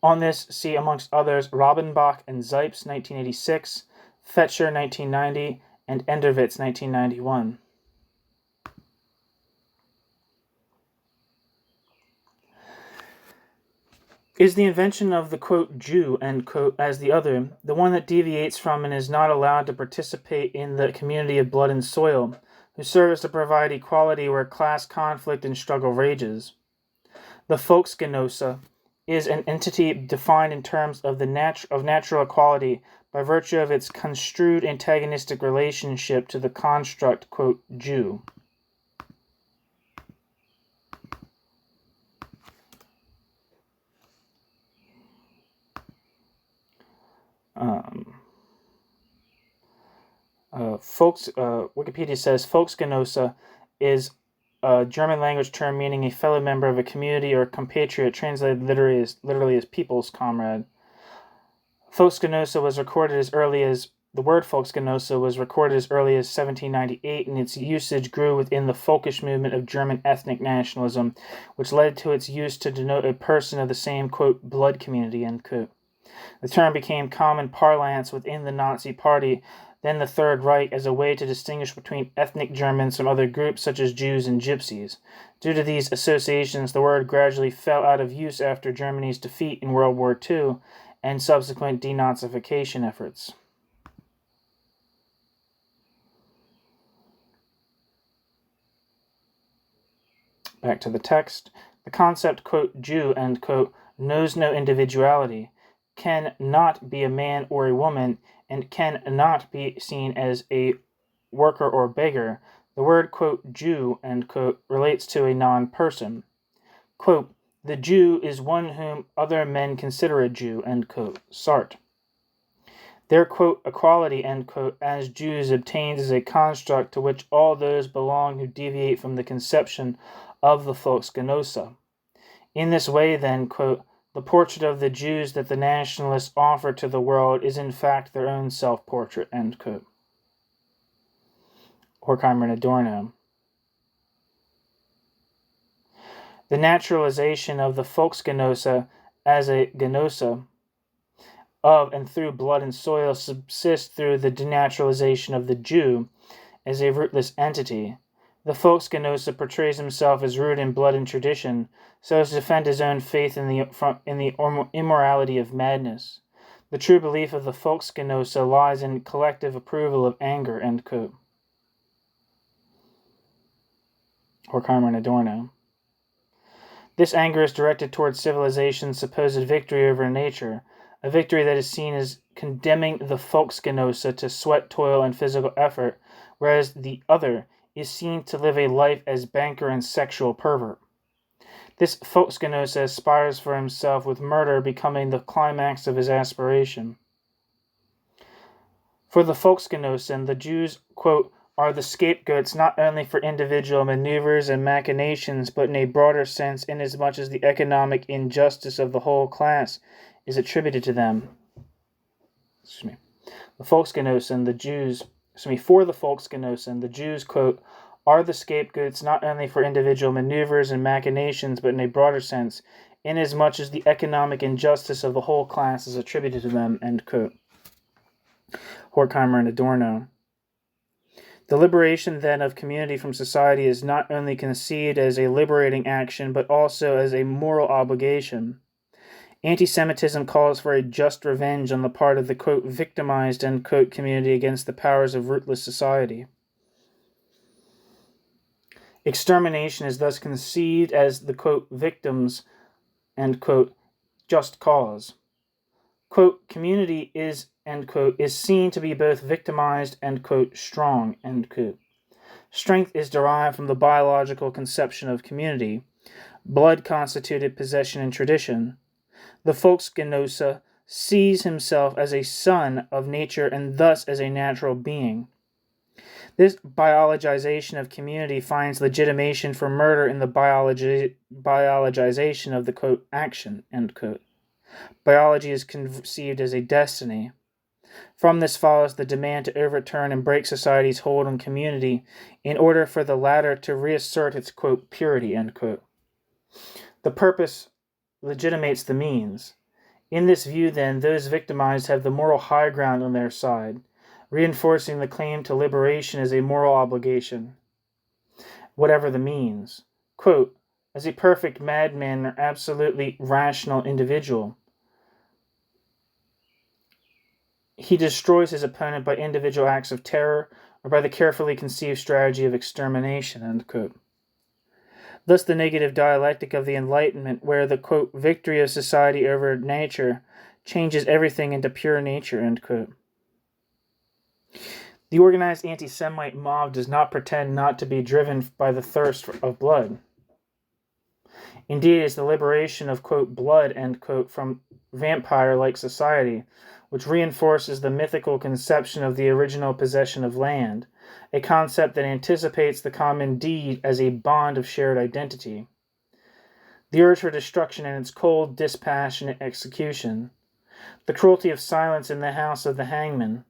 On this, see, amongst others, Robbenbach and Zipes, 1986, Fetscher, 1990, and Enderwitz, 1991. Is the invention of the, quote, Jew, end quote, as the other, the one that deviates from and is not allowed to participate in the community of blood and soil, who serves to provide equality where class conflict and struggle rages? The Volksgenosse is an entity defined in terms of natural equality by virtue of its construed antagonistic relationship to the construct, quote, Jew. Wikipedia says Volksgenosse is a German language term meaning a fellow member of a community or compatriot, translated literally as people's comrade. Volksgenosse was recorded as early as the word Volksgenosse was recorded as early as 1798, and its usage grew within the folkish movement of German ethnic nationalism, which led to its use to denote a person of the same, quote, blood community, end quote. The term became common parlance within the Nazi Party, then the Third Reich, as a way to distinguish between ethnic Germans from other groups such as Jews and Gypsies. Due to these associations, the word gradually fell out of use after Germany's defeat in World War II and subsequent denazification efforts. Back to the text. The concept, quote, Jew, end quote, knows no individuality, can not be a man or a woman, and can not be seen as a worker or beggar. The word, quote, Jew, end quote, relates to a non-person. Quote, the Jew is one whom other men consider a Jew, end quote, Sartre. Their, quote, equality, end quote, as Jews obtains as a construct to which all those belong who deviate from the conception of the Volksgenosse. In this way, then, quote, the portrait of the Jews that the nationalists offer to the world is in fact their own self-portrait, end quote. Horkheimer and Adorno. The naturalization of the Volksgenosse as a Genosse of and through blood and soil subsists through the denaturalization of the Jew as a rootless entity. The Volksgenosse portrays himself as rooted in blood and tradition, so as to defend his own faith in the immorality of madness. The true belief of the Volksgenosse lies in collective approval of anger, end quote. Horkheimer and Adorno. This anger is directed towards civilization's supposed victory over nature, a victory that is seen as condemning the Volksgenosse to sweat, toil, and physical effort, whereas the other is seen to live a life as banker and sexual pervert. This Volksgenosse aspires for himself, with murder becoming the climax of his aspiration. For the Volksgenossen, the Jews, quote, are the scapegoats not only for individual maneuvers and machinations, but in a broader sense, inasmuch as the economic injustice of the whole class is attributed to them. The Volksgenossen, the Jews, for the Volksgenossen, the Jews, quote, are the scapegoats not only for individual maneuvers and machinations, but in a broader sense, inasmuch as the economic injustice of the whole class is attributed to them, end quote. Horkheimer and Adorno. The liberation, then, of community from society is not only conceived as a liberating action, but also as a moral obligation. Anti-Semitism calls for a just revenge on the part of the, quote, victimized, end quote, community against the powers of rootless society. Extermination is thus conceived as the, quote, victims, end quote, just cause. Quote, community is, end quote, is seen to be both victimized, end quote, strong, end quote. Strength is derived from the biological conception of community, blood-constituted possession and tradition. The Volksgenosse sees himself as a son of nature and thus as a natural being. This biologization of community finds legitimation for murder in the biologization of the, quote, action, end quote. Biology is conceived as a destiny. From this follows the demand to overturn and break society's hold on community in order for the latter to reassert its, quote, purity, end quote. The purpose legitimates the means. In this view, then, those victimized have the moral high ground on their side, reinforcing the claim to liberation as a moral obligation, whatever the means. Quote, as a perfect madman or absolutely rational individual, he destroys his opponent by individual acts of terror or by the carefully conceived strategy of extermination, end quote. Thus the negative dialectic of the Enlightenment, where the, quote, victory of society over nature changes everything into pure nature, end quote. The organized anti-Semite mob does not pretend not to be driven by the thirst of blood. Indeed, it is the liberation of, quote, blood, end quote, from vampire-like society, which reinforces the mythical conception of the original possession of land, a concept that anticipates the common deed as a bond of shared identity. The urge for destruction and its cold, dispassionate execution, the cruelty of silence in the house of the hangman,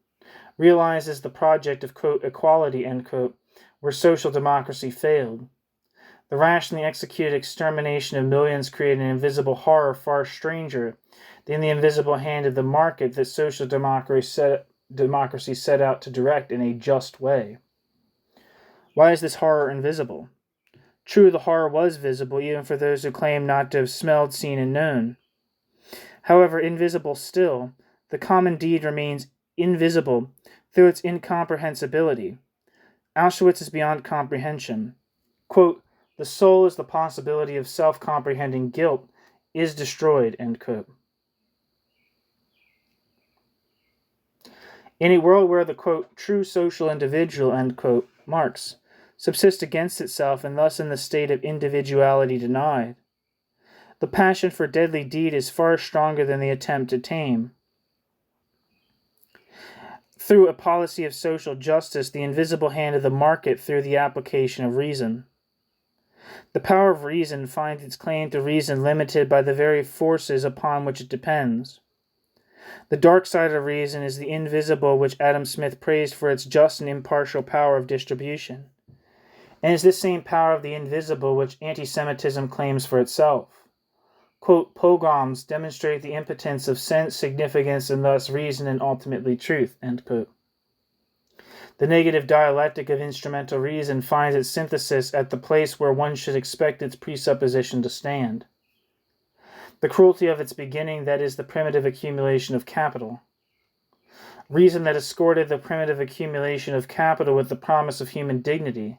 realizes the project of, quote, equality, end quote, where social democracy failed. The rationally executed extermination of millions created an invisible horror far stranger than the invisible hand of the market that social democracy set out to direct in a just way. Why is this horror invisible? True, the horror was visible even for those who claim not to have smelled, seen, and known. However, invisible still, the common deed remains invisible through its incomprehensibility. Auschwitz is beyond comprehension. Quote, the soul is the possibility of self-comprehending guilt is destroyed, end quote. In a world where the, quote, true social individual, end quote, Marx, subsists against itself and thus in the state of individuality denied, the passion for deadly deed is far stronger than the attempt to tame. Through a policy of social justice, the invisible hand of the market through the application of reason. The power of reason finds its claim to reason limited by the very forces upon which it depends. The dark side of reason is the invisible which Adam Smith praised for its just and impartial power of distribution, and is this same power of the invisible which anti-Semitism claims for itself. Quote, pogroms demonstrate the impotence of sense, significance, and thus reason and ultimately truth, end quote. The negative dialectic of instrumental reason finds its synthesis at the place where one should expect its presupposition to stand. The cruelty of its beginning, that is, the primitive accumulation of capital. Reason that escorted the primitive accumulation of capital with the promise of human dignity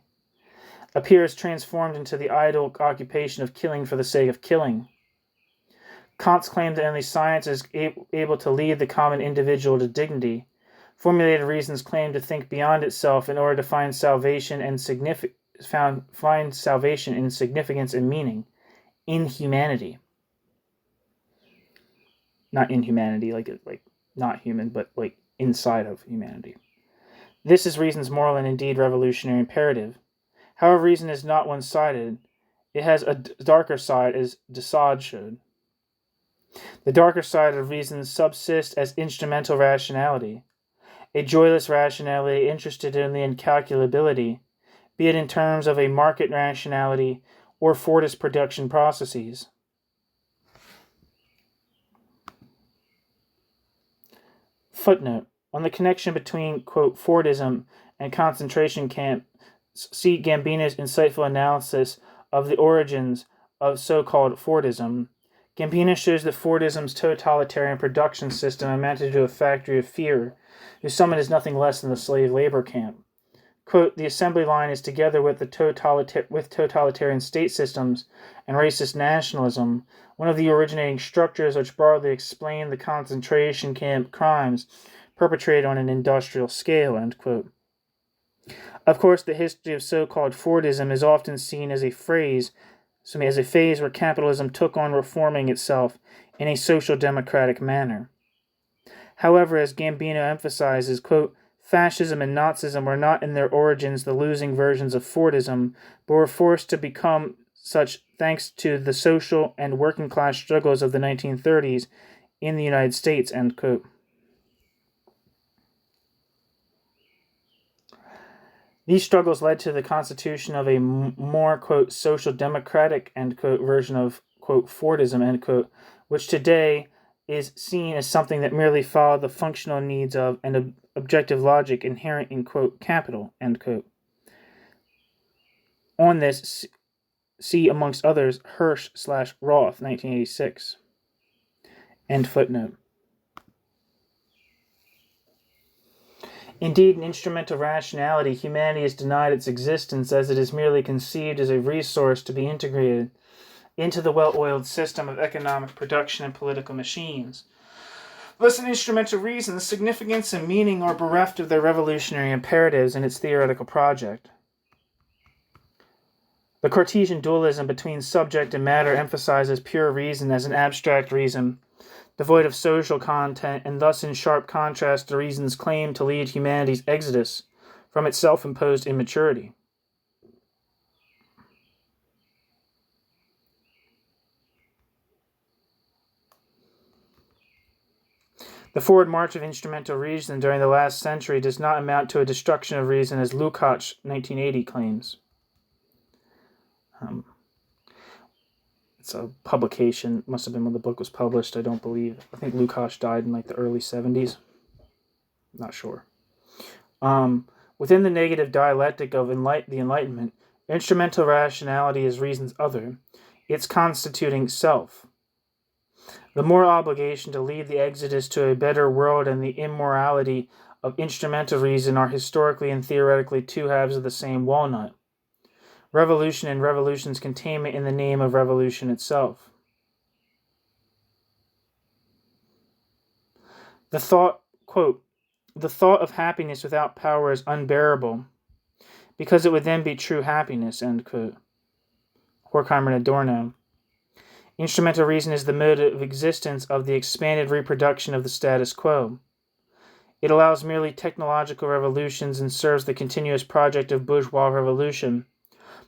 appears transformed into the idle occupation of killing for the sake of killing. Kant's claim that only science is able to lead the common individual to dignity formulated reason's claim to think beyond itself in order to find salvation and find salvation in significance and meaning, in humanity. Not inhumanity, like not human, but like inside of humanity. This is reason's moral and indeed revolutionary imperative. However, reason is not one-sided. It has a darker side, as de Sade showed. The darker side of reason subsists as instrumental rationality, a joyless rationality interested in the incalculability, be it in terms of a market rationality or Fordist production processes. Footnote. On the connection between, quote, Fordism and concentration camp, see Gambino's insightful analysis of the origins of so-called Fordism. Gambino shows that Fordism's totalitarian production system amounted to a factory of fear, whose summit is nothing less than the slave labor camp. Quote, the assembly line is together with totalitarian state systems and racist nationalism, one of the originating structures which broadly explain the concentration camp crimes perpetrated on an industrial scale, end quote. Of course, the history of so-called Fordism is often seen as a phase where capitalism took on reforming itself in a social democratic manner. However, as Gambino emphasizes, quote, fascism and Nazism were not in their origins the losing versions of Fordism, but were forced to become such thanks to the social and working class struggles of the 1930s in the United States, end quote. These struggles led to the constitution of a more, quote, social democratic, end quote, version of, quote, Fordism, end quote, which today is seen as something that merely followed the functional needs of and objective logic inherent in, quote, capital, end quote. On this, see, amongst others, Hirsch/Roth, 1986. End footnote. Indeed, in instrumental rationality, humanity is denied its existence as it is merely conceived as a resource to be integrated into the well-oiled system of economic production and political machines. Thus, in instrumental reason, significance and meaning are bereft of their revolutionary imperatives in its theoretical project. The Cartesian dualism between subject and matter emphasizes pure reason as an abstract reason, devoid of social content, and thus in sharp contrast to reason's claim to lead humanity's exodus from its self-imposed immaturity. The forward march of instrumental reason during the last century does not amount to a destruction of reason as Lukács, 1980, claims. It's a publication. It must have been when the book was published, I don't believe. I think Lukács died in like the early 70s. Not sure. Within the negative dialectic of the Enlightenment, instrumental rationality is reason's other, its constituting self. The moral obligation to lead the exodus to a better world and the immorality of instrumental reason are historically and theoretically two halves of the same walnut. Revolution and revolution's containment in the name of revolution itself. The thought, quote, the thought of happiness without power is unbearable, because it would then be true happiness, end quote. Horkheimer and Adorno. Instrumental reason is the mode of existence of the expanded reproduction of the status quo. It allows merely technological revolutions and serves the continuous project of bourgeois revolution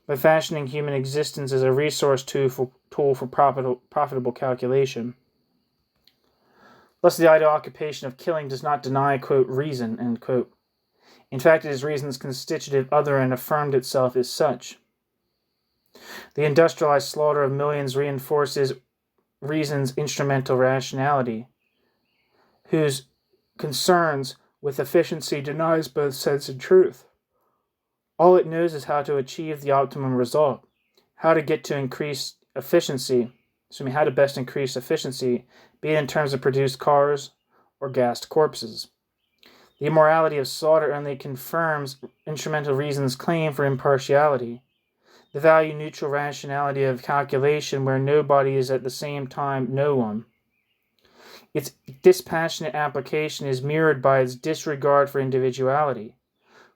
by fashioning human existence as a resource tool for profitable calculation. Thus, the idle occupation of killing does not deny, quote, reason, end quote. In fact, it is reason's constitutive other and affirmed itself as such. The industrialized slaughter of millions reinforces reason's instrumental rationality, whose concerns with efficiency denies both sense and truth. All it knows is how to achieve the optimum result, how to get to increase efficiency, how to best increase efficiency, be it in terms of produced cars or gassed corpses. The immorality of slaughter only confirms instrumental reason's claim for impartiality, the value-neutral rationality of calculation where nobody is at the same time no one. Its dispassionate application is mirrored by its disregard for individuality.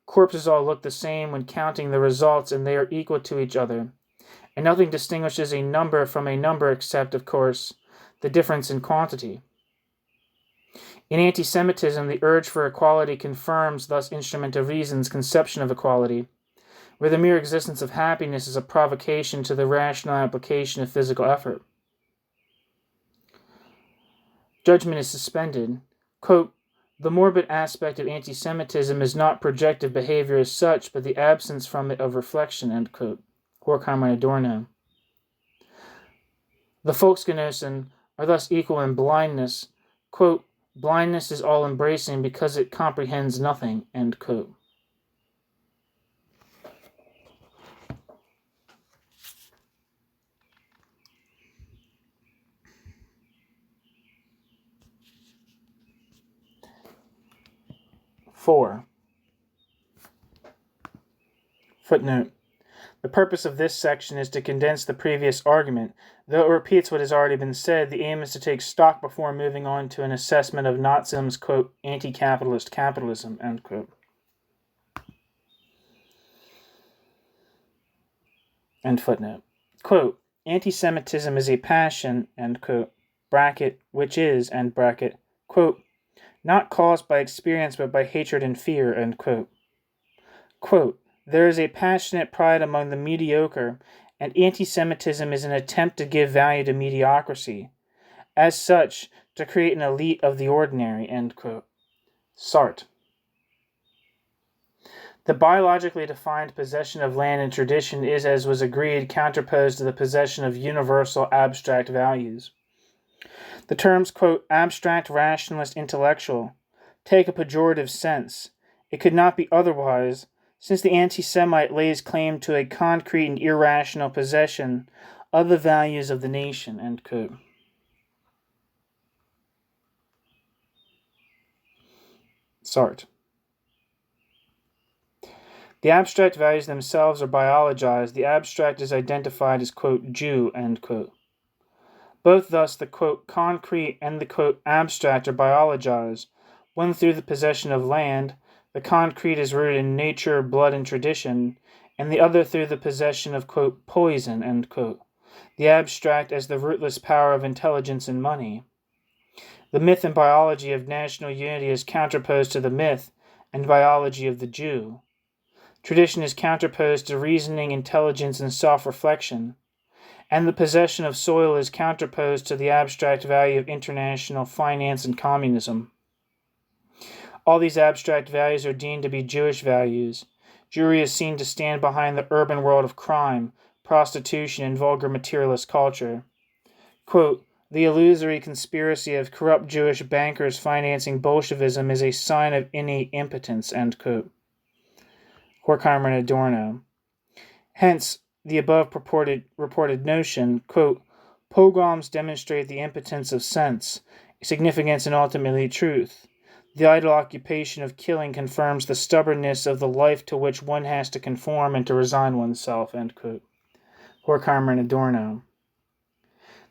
Corpses all look the same when counting the results, and they are equal to each other, and nothing distinguishes a number from a number except, of course, the difference in quantity. In anti-Semitism, the urge for equality confirms thus instrumental reason's conception of equality, where the mere existence of happiness is a provocation to the rational application of physical effort. Judgment is suspended. Quote, the morbid aspect of anti-Semitism is not projective behavior as such, but the absence from it of reflection, end quote. Horkheimer and Adorno. The Volksgenossen are thus equal in blindness. Quote, blindness is all-embracing because it comprehends nothing, end quote. Four. Footnote. The purpose of this section is to condense the previous argument. Though it repeats what has already been said, the aim is to take stock before moving on to an assessment of Nazism's, quote, anti-capitalist capitalism, end quote. End footnote. Quote, anti-Semitism is a passion, end quote, bracket, which is, end bracket, quote, not caused by experience but by hatred and fear, end quote. Quote, there is a passionate pride among the mediocre, and anti-Semitism is an attempt to give value to mediocrity. As such, to create an elite of the ordinary, end quote. Sartre. The biologically defined possession of land and tradition is, as was agreed, counterposed to the possession of universal abstract values. The terms, quote, abstract, rationalist, intellectual, take a pejorative sense. It could not be otherwise, since the anti-Semite lays claim to a concrete and irrational possession of the values of the nation, end quote. Sartre. The abstract values themselves are biologized. The abstract is identified as, quote, Jew, end quote. Both thus the, quote, concrete and the, quote, abstract are biologized. One through the possession of land, the concrete is rooted in nature, blood, and tradition, and the other through the possession of, quote, poison, end quote. The abstract as the rootless power of intelligence and money. The myth and biology of national unity is counterposed to the myth and biology of the Jew. Tradition is counterposed to reasoning, intelligence, and self-reflection, and the possession of soil is counterposed to the abstract value of international finance and communism. All these abstract values are deemed to be Jewish values. Jewry is seen to stand behind the urban world of crime, prostitution, and vulgar materialist culture. Quote, the illusory conspiracy of corrupt Jewish bankers financing Bolshevism is a sign of innate impotence, end quote. Horkheimer and Adorno. Hence, the above reported notion, quote, pogroms demonstrate the impotence of sense, significance, and ultimately truth. The idle occupation of killing confirms the stubbornness of the life to which one has to conform and to resign oneself, end quote. Horkheimer and Adorno.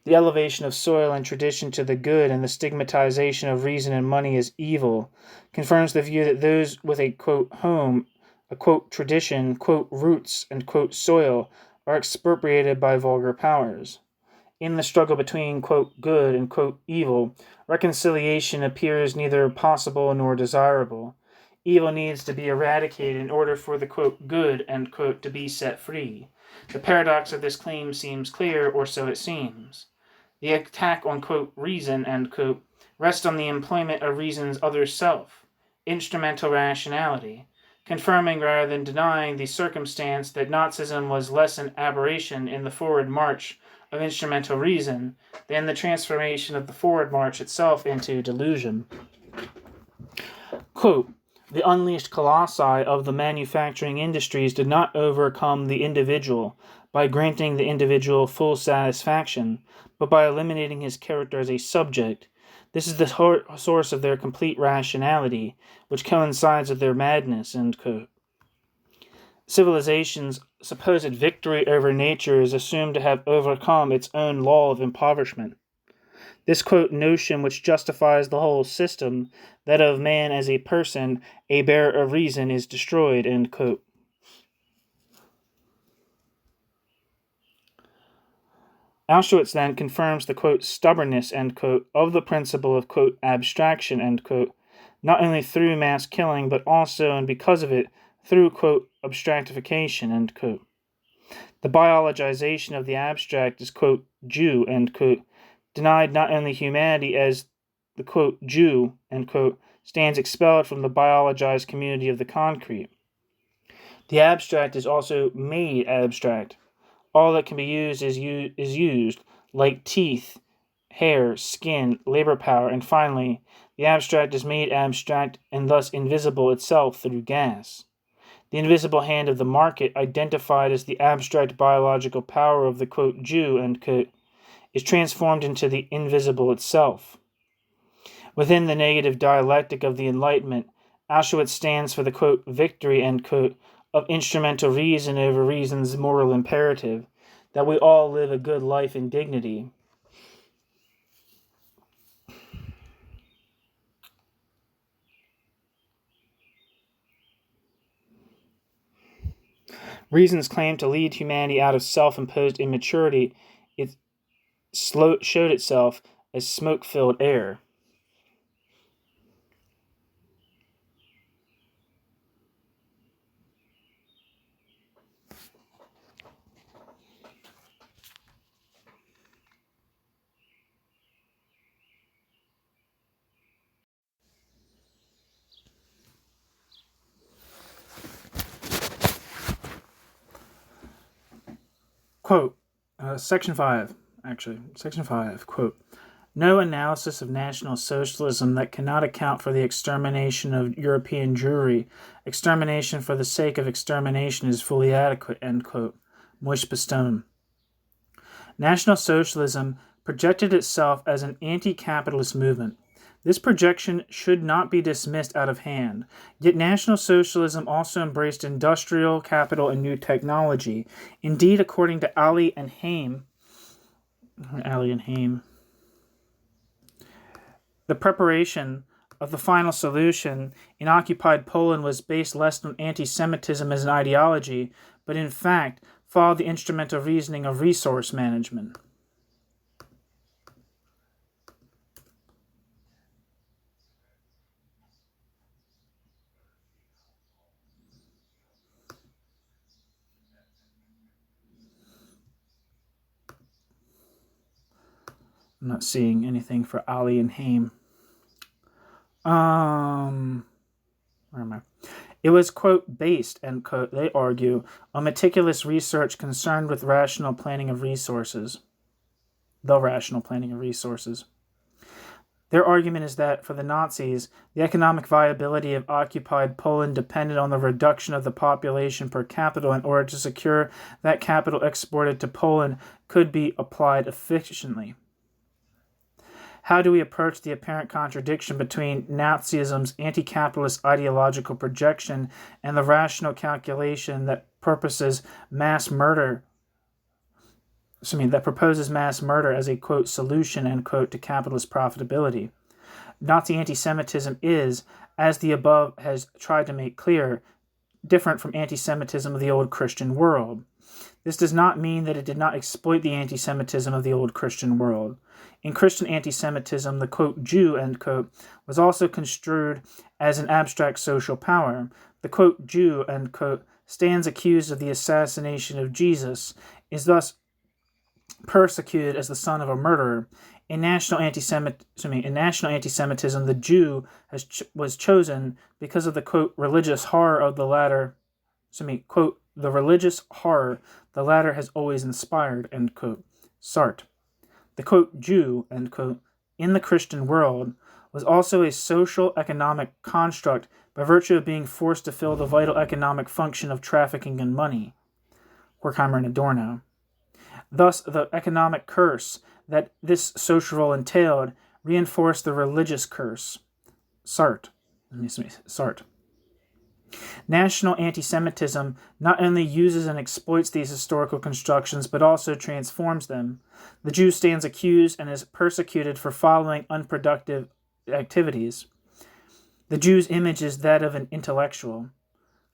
The elevation of soil and tradition to the good and the stigmatization of reason and money as evil confirms the view that those with a, quote, home, a, quote, tradition, quote, roots, and, quote, soil are expropriated by vulgar powers. In the struggle between, quote, good and, quote, evil, reconciliation appears neither possible nor desirable. Evil needs to be eradicated in order for the, quote, good, end quote, to be set free. The paradox of this claim seems clear, or so it seems. The attack on, quote, reason, end quote, rests on the employment of reason's other self, instrumental rationality, confirming rather than denying the circumstance that Nazism was less an aberration in the forward march of instrumental reason than the transformation of the forward march itself into delusion. Quote, the unleashed colossi of the manufacturing industries did not overcome the individual by granting the individual full satisfaction, but by eliminating his character as a subject. This is the source of their complete rationality, which coincides with their madness, end quote. Civilization's supposed victory over nature is assumed to have overcome its own law of impoverishment. This, quote, notion which justifies the whole system, that of man as a person, a bearer of reason, is destroyed, end quote. Auschwitz then confirms the, quote, stubbornness, end quote, of the principle of, quote, abstraction, end quote, not only through mass killing, but also, and because of it, through, quote, abstractification, end quote. The biologization of the abstract is, quote, Jew, end quote, denied not only humanity as the, quote, Jew, end quote, stands expelled from the biologized community of the concrete. The abstract is also made abstract. All that can be used is used, like teeth, hair, skin, labor power, and finally, the abstract is made abstract and thus invisible itself through gas. The invisible hand of the market, identified as the abstract biological power of the, quote, Jew, end quote, is transformed into the invisible itself. Within the negative dialectic of the Enlightenment, Auschwitz stands for the, quote, victory, end quote, of instrumental reason over reason's moral imperative, that we all live a good life in dignity. Reason's claim to lead humanity out of self-imposed immaturity, it showed itself as smoke-filled air. Quote, Section 5, quote, no analysis of National Socialism that cannot account for the extermination of European Jewry, extermination for the sake of extermination is fully adequate, end quote. Moish-Pistone. National Socialism projected itself as an anti-capitalist movement. This projection should not be dismissed out of hand. Yet National Socialism also embraced industrial capital and new technology. Indeed, according to Ali and Haim, the preparation of the final solution in occupied Poland was based less on anti-Semitism as an ideology, but in fact followed the instrumental reasoning of resource management. I'm not seeing anything for Ali and Haim. Where am I? It was, quote, based, end quote, they argue, on meticulous research concerned with rational planning of resources. The rational planning of resources. Their argument is that, for the Nazis, the economic viability of occupied Poland depended on the reduction of the population per capita in order to secure that capital exported to Poland could be applied efficiently. How do we approach the apparent contradiction between Nazism's anti-capitalist ideological projection and the rational calculation that proposes mass murder as a, quote, solution, end quote, to capitalist profitability? Nazi anti-Semitism is, as the above has tried to make clear, different from anti-Semitism of the old Christian world. This does not mean that it did not exploit the anti-Semitism of the old Christian world. In Christian anti-Semitism, the, quote, Jew, end quote, was also construed as an abstract social power. The, quote, Jew, end quote, stands accused of the assassination of Jesus, is thus persecuted as the son of a murderer. In national anti-Semitism, the Jew was chosen because of the, quote, religious horror of the latter, quote, the religious horror the latter has always inspired, end quote. Sartre. The, quote, Jew, end quote, in the Christian world was also a social economic construct by virtue of being forced to fill the vital economic function of trafficking in money. Horkheimer and Adorno. Thus, the economic curse that this social role entailed reinforced the religious curse. Sartre. National anti-Semitism not only uses and exploits these historical constructions, but also transforms them. The Jew stands accused and is persecuted for following unproductive activities. The Jew's image is that of an intellectual.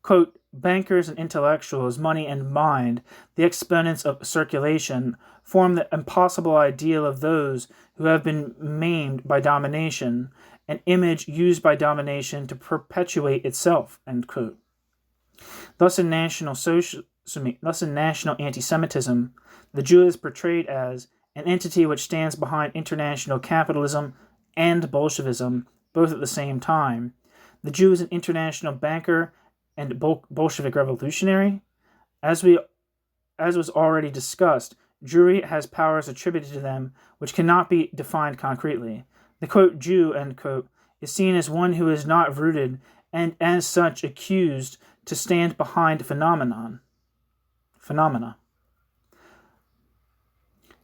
Quote, bankers and intellectuals, money and mind, the exponents of circulation, form the impossible ideal of those who have been maimed by domination, an image used by domination to perpetuate itself, end quote. Thus in national anti-Semitism, the Jew is portrayed as an entity which stands behind international capitalism and Bolshevism, both at the same time. The Jew is an international banker and Bolshevik revolutionary. As was already discussed, Jewry has powers attributed to them which cannot be defined concretely. The, quote, Jew, end quote, is seen as one who is not rooted and as such accused to stand behind phenomena.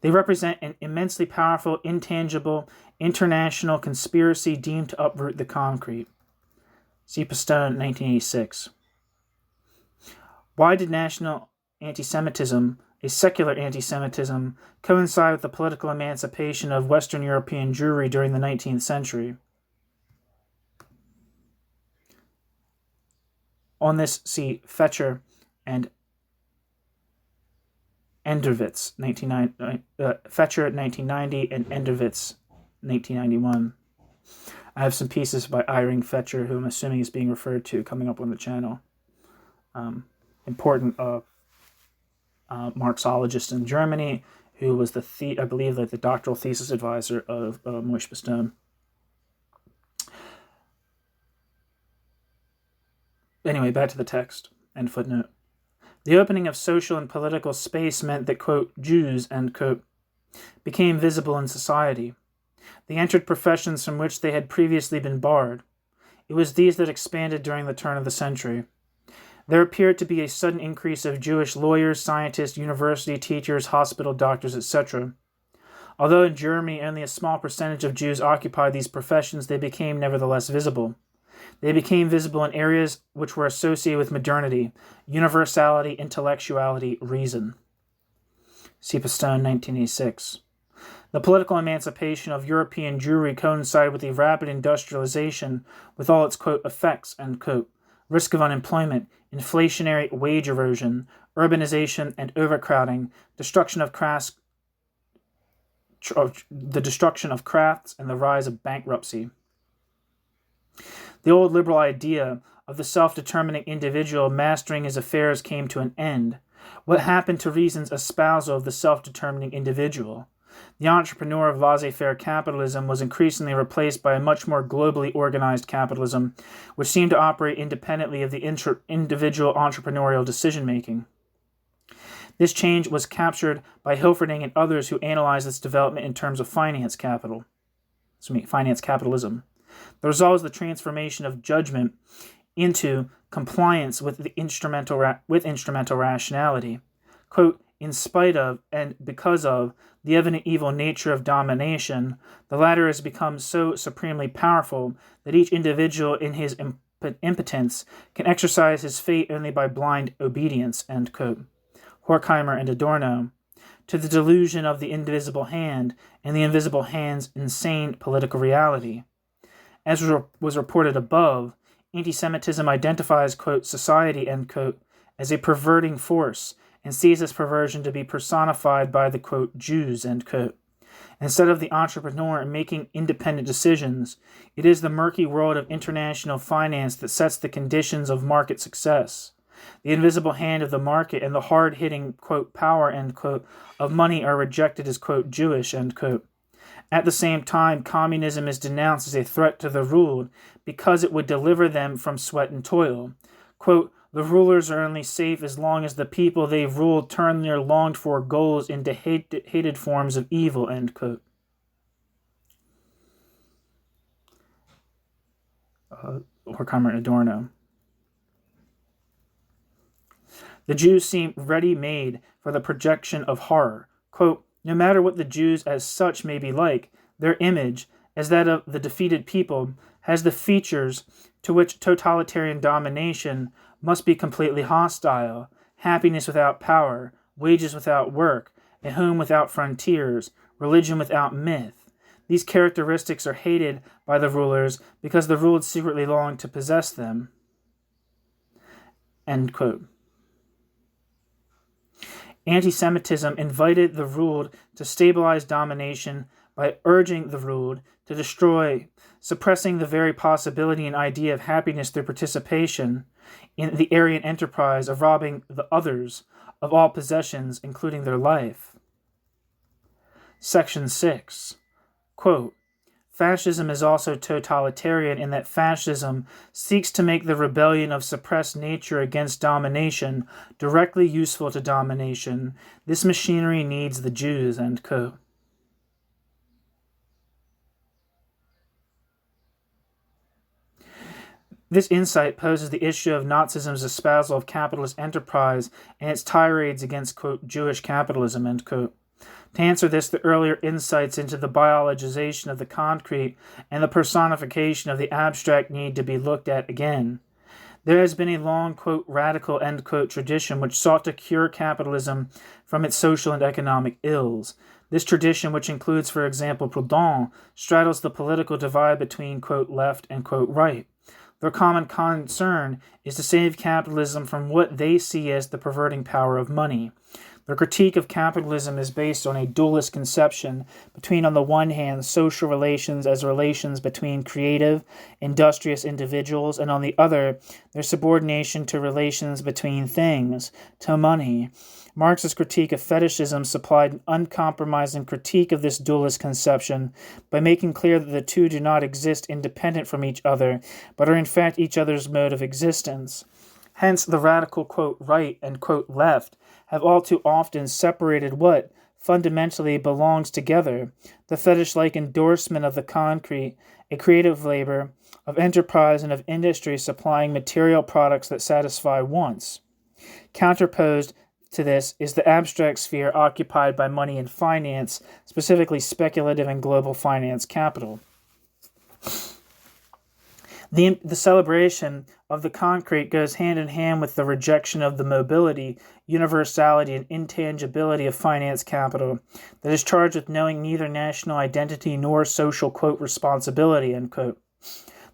They represent an immensely powerful, intangible, international conspiracy deemed to uproot the concrete. See Pistone, 1986. Why did national anti-Semitism, a secular anti-Semitism, coincide with the political emancipation of Western European Jewry during the 19th century? On this, see Fetcher and Enderwitz, Fetcher 1990 and Enderwitz 1991. I have some pieces by Irving Fetcher, who I'm assuming is being referred to, coming up on the channel. Important Marxologist in Germany, who was I believe the doctoral thesis advisor of Moish-Pistone. Anyway, back to the text and footnote. The opening of social and political space meant that, quote, Jews, end quote, became visible in society. They entered professions from which they had previously been barred. It was these that expanded during the turn of the century. There appeared to be a sudden increase of Jewish lawyers, scientists, university teachers, hospital doctors, etc. Although in Germany only a small percentage of Jews occupied these professions, they became nevertheless visible. They became visible in areas which were associated with modernity, universality, intellectuality, reason. See Pistone, 1986. The political emancipation of European Jewry coincided with the rapid industrialization with all its, quote, effects, end quote, risk of unemployment, inflationary wage erosion, urbanization and overcrowding, destruction of crafts, and the rise of bankruptcy. The old liberal idea of the self-determining individual mastering his affairs came to an end. What happened to reason's espousal of the self-determining individual? The entrepreneur of laissez-faire capitalism was increasingly replaced by a much more globally organized capitalism, which seemed to operate independently of the individual entrepreneurial decision-making. This change was captured by Hilferding and others who analyzed its development in terms of finance capitalism. The result was the transformation of judgment into compliance with instrumental rationality. Quote, in spite of and because of the evident evil nature of domination, the latter has become so supremely powerful that each individual in his impotence can exercise his fate only by blind obedience, end quote. Horkheimer and Adorno, to the delusion of the invisible hand and the invisible hand's insane political reality. As was reported above, anti-Semitism identifies, quote, society, end quote, as a perverting force and sees this perversion to be personified by the, quote, Jews, end quote. Instead of the entrepreneur making independent decisions, it is the murky world of international finance that sets the conditions of market success. The invisible hand of the market and the hard-hitting, quote, power, end quote, of money are rejected as, quote, Jewish, end quote. At the same time, communism is denounced as a threat to the ruled because it would deliver them from sweat and toil. Quote, the rulers are only safe as long as the people they've ruled turn their longed-for goals into hated forms of evil, end quote. Horkheimer and Adorno. The Jews seem ready-made for the projection of horror. Quote, no matter what the Jews as such may be like, their image, as that of the defeated people, has the features to which totalitarian domination must be completely hostile: happiness without power, wages without work, a home without frontiers, religion without myth. These characteristics are hated by the rulers because the ruled secretly long to possess them. End quote. Anti-Semitism invited the ruled to stabilize domination by urging the ruled to destroy, suppressing the very possibility and idea of happiness through participation in the Aryan enterprise of robbing the others of all possessions, including their life. Section 6. Quote, fascism is also totalitarian in that fascism seeks to make the rebellion of suppressed nature against domination directly useful to domination. This machinery needs the Jews, end quote. This insight poses the issue of Nazism's espousal of capitalist enterprise and its tirades against, quote, Jewish capitalism, end quote. To answer this, the earlier insights into the biologization of the concrete and the personification of the abstract need to be looked at again. There has been a long, quote, radical, end quote, tradition which sought to cure capitalism from its social and economic ills. This tradition, which includes, for example, Proudhon, straddles the political divide between, quote, left and, quote, right. Their common concern is to save capitalism from what they see as the perverting power of money. Their critique of capitalism is based on a dualist conception between, on the one hand, social relations as relations between creative, industrious individuals, and on the other, their subordination to relations between things, to money. Marx's critique of fetishism supplied an uncompromising critique of this dualist conception by making clear that the two do not exist independent from each other, but are in fact each other's mode of existence. Hence, the radical, quote, right and, quote, left have all too often separated what fundamentally belongs together, the fetish-like endorsement of the concrete, a creative labor, of enterprise and of industry supplying material products that satisfy wants. Counterposed to this is the abstract sphere occupied by money and finance, specifically speculative and global finance capital. The celebration of the concrete goes hand in hand with the rejection of the mobility, universality, and intangibility of finance capital that is charged with knowing neither national identity nor social, quote, responsibility, end quote.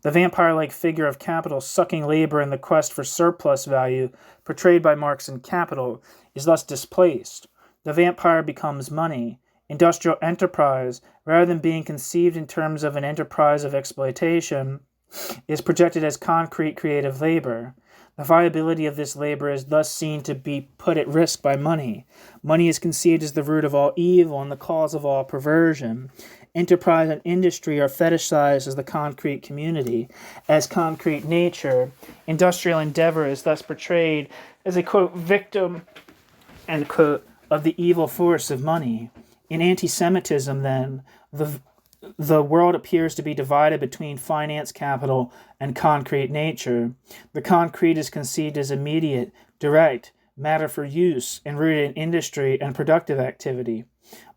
The vampire-like figure of capital sucking labor in the quest for surplus value, portrayed by Marx in Capital, is thus displaced. The vampire becomes money. Industrial enterprise, rather than being conceived in terms of an enterprise of exploitation, is projected as concrete creative labor. The viability of this labor is thus seen to be put at risk by money. Money is conceived as the root of all evil and the cause of all perversion. Enterprise and industry are fetishized as the concrete community, as concrete nature. Industrial endeavor is thus portrayed as a, quote, victim, end quote, of the evil force of money. In anti-Semitism, then, the world appears to be divided between finance capital and concrete nature. The concrete is conceived as immediate, direct, matter for use, and rooted in industry and productive activity.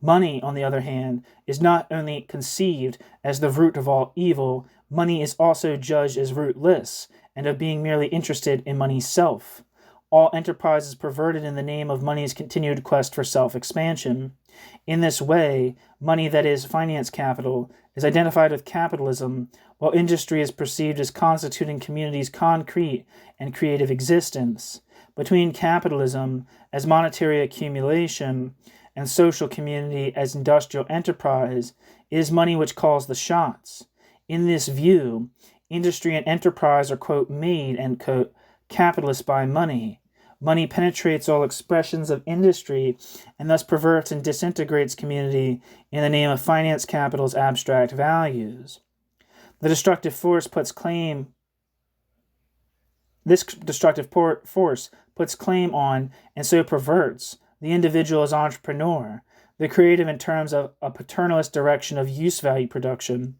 Money, on the other hand, is not only conceived as the root of all evil, money is also judged as rootless, and of being merely interested in money's self. All enterprise is perverted in the name of money's continued quest for self-expansion. In this way, money, that is, finance capital, is identified with capitalism, while industry is perceived as constituting communities' concrete and creative existence. Between capitalism as monetary accumulation and social community as industrial enterprise, it is money which calls the shots. In this view, industry and enterprise are, quote, made, end quote, capitalist by money. Money penetrates all expressions of industry and thus perverts and disintegrates community in the name of finance capital's abstract values. This destructive force puts claim on and so perverts the individual as entrepreneur, the creative in terms of a paternalist direction of use value production,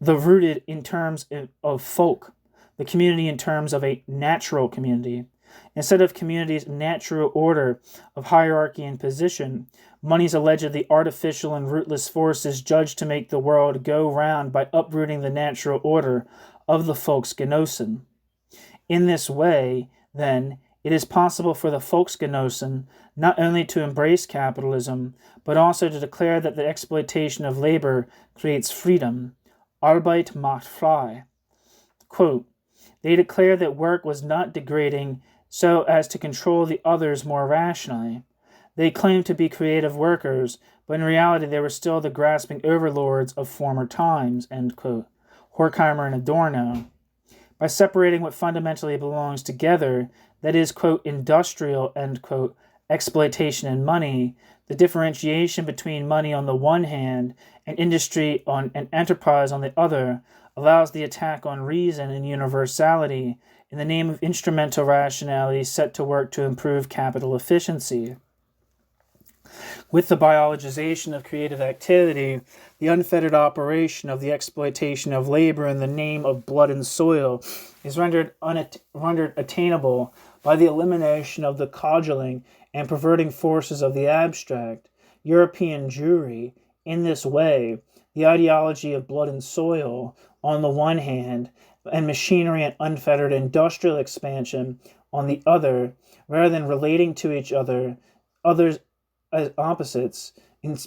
the rooted in terms of folk, the community in terms of a natural community. Instead of community's natural order of hierarchy and position, money's allegedly artificial and rootless force is judged to make the world go round by uprooting the natural order of the Volksgenossen. In this way, then, it is possible for the Volksgenossen not only to embrace capitalism, but also to declare that the exploitation of labor creates freedom. Arbeit macht frei. Quote, they declare that work was not degrading so as to control the others more rationally. They claimed to be creative workers, but in reality they were still the grasping overlords of former times, end quote. Horkheimer and Adorno. By separating what fundamentally belongs together, that is, quote, industrial, end quote, exploitation and money, the differentiation between money on the one hand and industry and enterprise on the other allows the attack on reason and universality in the name of instrumental rationality set to work to improve capital efficiency. With the biologization of creative activity, the unfettered operation of the exploitation of labor in the name of blood and soil is rendered attainable by the elimination of the coddling and perverting forces of the abstract. European Jewry, in this way, the ideology of blood and soil, on the one hand, and machinery and unfettered industrial expansion on the other, rather than relating to each other, others as opposites,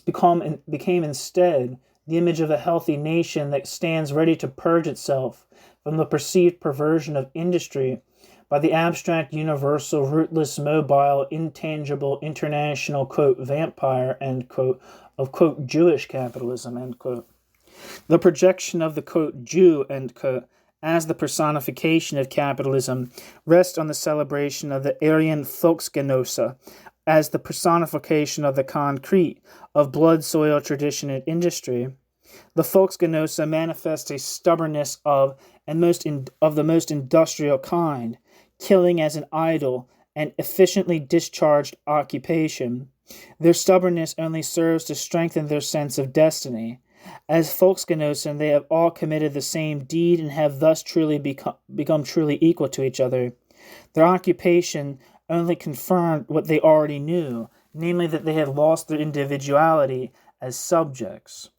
became instead the image of a healthy nation that stands ready to purge itself from the perceived perversion of industry by the abstract, universal, rootless, mobile, intangible, international, quote, vampire, end quote, of, quote, Jewish capitalism, end quote. The projection of the, quote, Jew, end quote, as the personification of capitalism rests on the celebration of the Aryan Volksgenosse as the personification of the concrete, of blood, soil, tradition, and industry. The Volksgenosse manifests a stubbornness of the most industrial kind, killing as an idle and efficiently discharged occupation. Their stubbornness only serves to strengthen their sense of destiny. As Volksgenossen, they have all committed the same deed and have thus truly become truly equal to each other. Their occupation only confirmed what they already knew, namely that they have lost their individuality as subjects.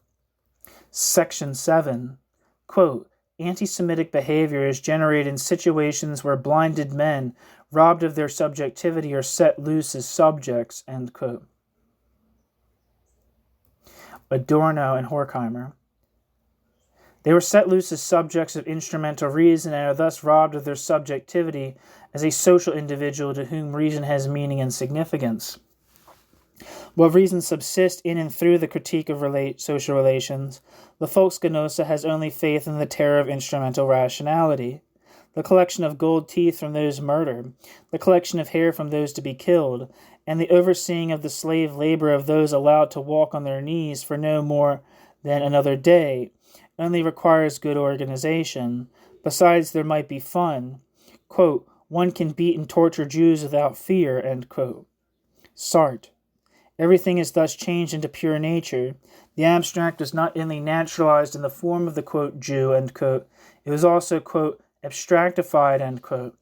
Section 7. Quote, anti-Semitic behavior is generated in situations where blinded men, robbed of their subjectivity, are set loose as subjects, end quote. Adorno and Horkheimer. They were set loose as subjects of instrumental reason and are thus robbed of their subjectivity as a social individual to whom reason has meaning and significance. While reason subsists in and through the critique of social relations, the Volksgenosse has only faith in the terror of instrumental rationality. The collection of gold teeth from those murdered, the collection of hair from those to be killed, and the overseeing of the slave labor of those allowed to walk on their knees for no more than another day only requires good organization. Besides, there might be fun. Quote, one can beat and torture Jews without fear, end quote. Sartre. Everything is thus changed into pure nature. The abstract was not only naturalized in the form of the, quote, Jew, end quote, it was also, quote, abstractified, end quote.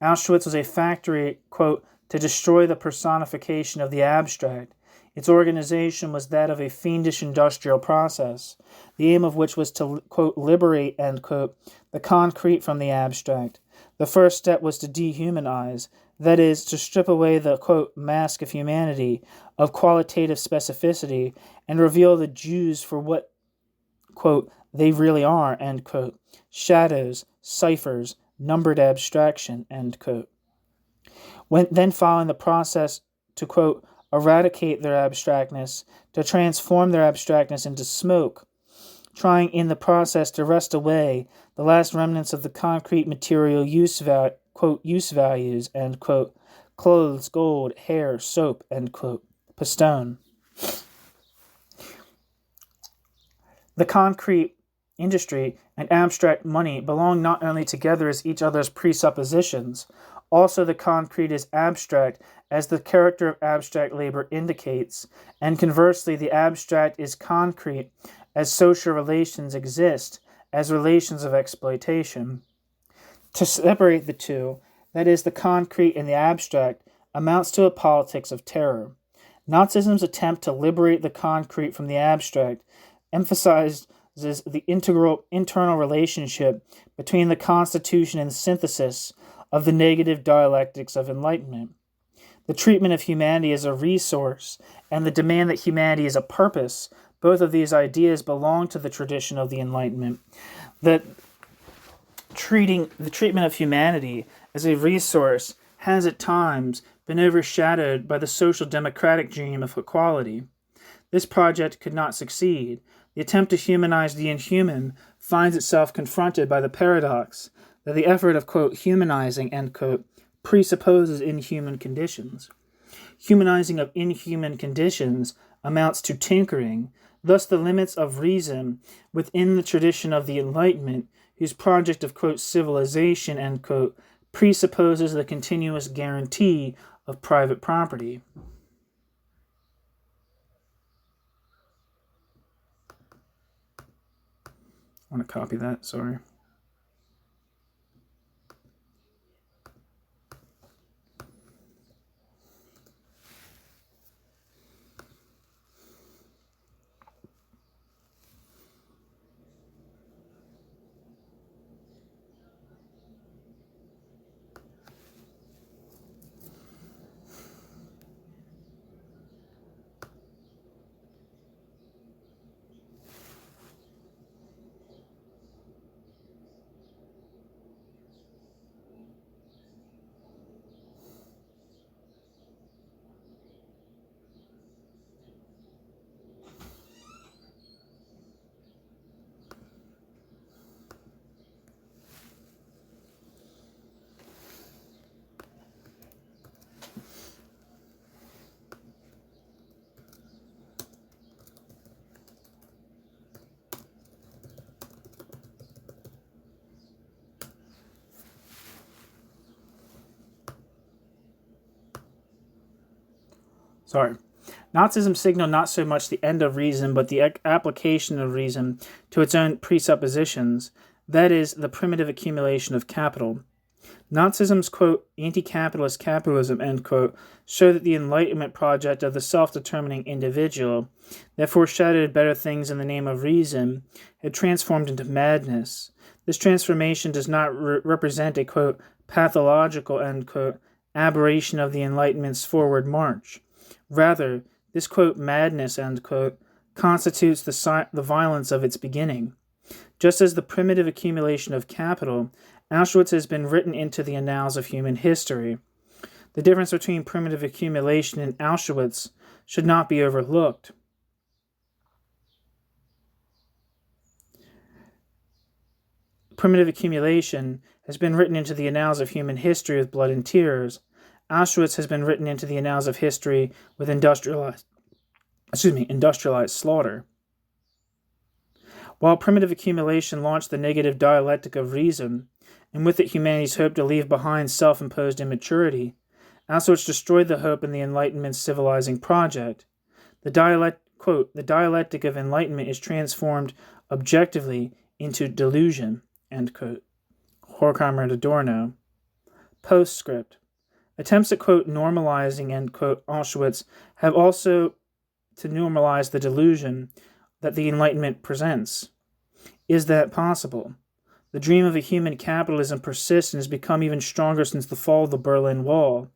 Auschwitz was a factory, quote, to destroy the personification of the abstract. Its organization was that of a fiendish industrial process, the aim of which was to, quote, liberate, end quote, the concrete from the abstract. The first step was to dehumanize, that is, to strip away the, quote, mask of humanity, of qualitative specificity, and reveal the Jews for what, quote, they really are, end quote, shadows, ciphers, numbered abstraction, end quote. Then following the process to, quote, eradicate their abstractness, to transform their abstractness into smoke, trying in the process to wrest away the last remnants of the concrete material quote, use values, end quote, clothes, gold, hair, soap, end quote, Pistone. The concrete industry and abstract money belong not only together as each other's presuppositions, also the concrete is abstract as the character of abstract labor indicates, and conversely the abstract is concrete as social relations exist as relations of exploitation. To separate the two, that is, the concrete and the abstract, amounts to a politics of terror. Nazism's attempt to liberate the concrete from the abstract emphasizes the internal relationship between the constitution and synthesis of the negative dialectics of enlightenment. The treatment of humanity as a resource and the demand that humanity is a purpose, both of these ideas belong to the tradition of the Enlightenment. The treatment of humanity as a resource has at times been overshadowed by the social democratic dream of equality. This project could not succeed. The attempt to humanize the inhuman finds itself confronted by the paradox that the effort of, quote, humanizing, end quote, presupposes inhuman conditions. Humanizing of inhuman conditions amounts to tinkering. Thus the limits of reason within the tradition of the Enlightenment, whose project of, quote, civilization, end quote, presupposes the continuous guarantee of private property. I want to copy that, sorry. Nazism signaled not so much the end of reason, but the application of reason to its own presuppositions, that is, the primitive accumulation of capital. Nazism's, quote, anti-capitalist capitalism, end quote, showed that the Enlightenment project of the self-determining individual that foreshadowed better things in the name of reason had transformed into madness. This transformation does not represent a, quote, pathological, end quote, aberration of the Enlightenment's forward march. Rather, this, quote, madness, end quote, constitutes the violence of its beginning. Just as the primitive accumulation of capital, Auschwitz has been written into the annals of human history. The difference between primitive accumulation and Auschwitz should not be overlooked. Primitive accumulation has been written into the annals of human history with blood and tears. Auschwitz has been written into the annals of history with industrialized slaughter. While primitive accumulation launched the negative dialectic of reason, and with it humanity's hope to leave behind self-imposed immaturity, Auschwitz destroyed the hope in the Enlightenment's civilizing project. The dialectic of enlightenment is transformed objectively into delusion, end quote. Horkheimer and Adorno. Postscript. Attempts at, quote, normalizing, end quote, Auschwitz have also to normalize the delusion that the Enlightenment presents. Is that possible? The dream of a human capitalism persists and has become even stronger since the fall of the Berlin Wall.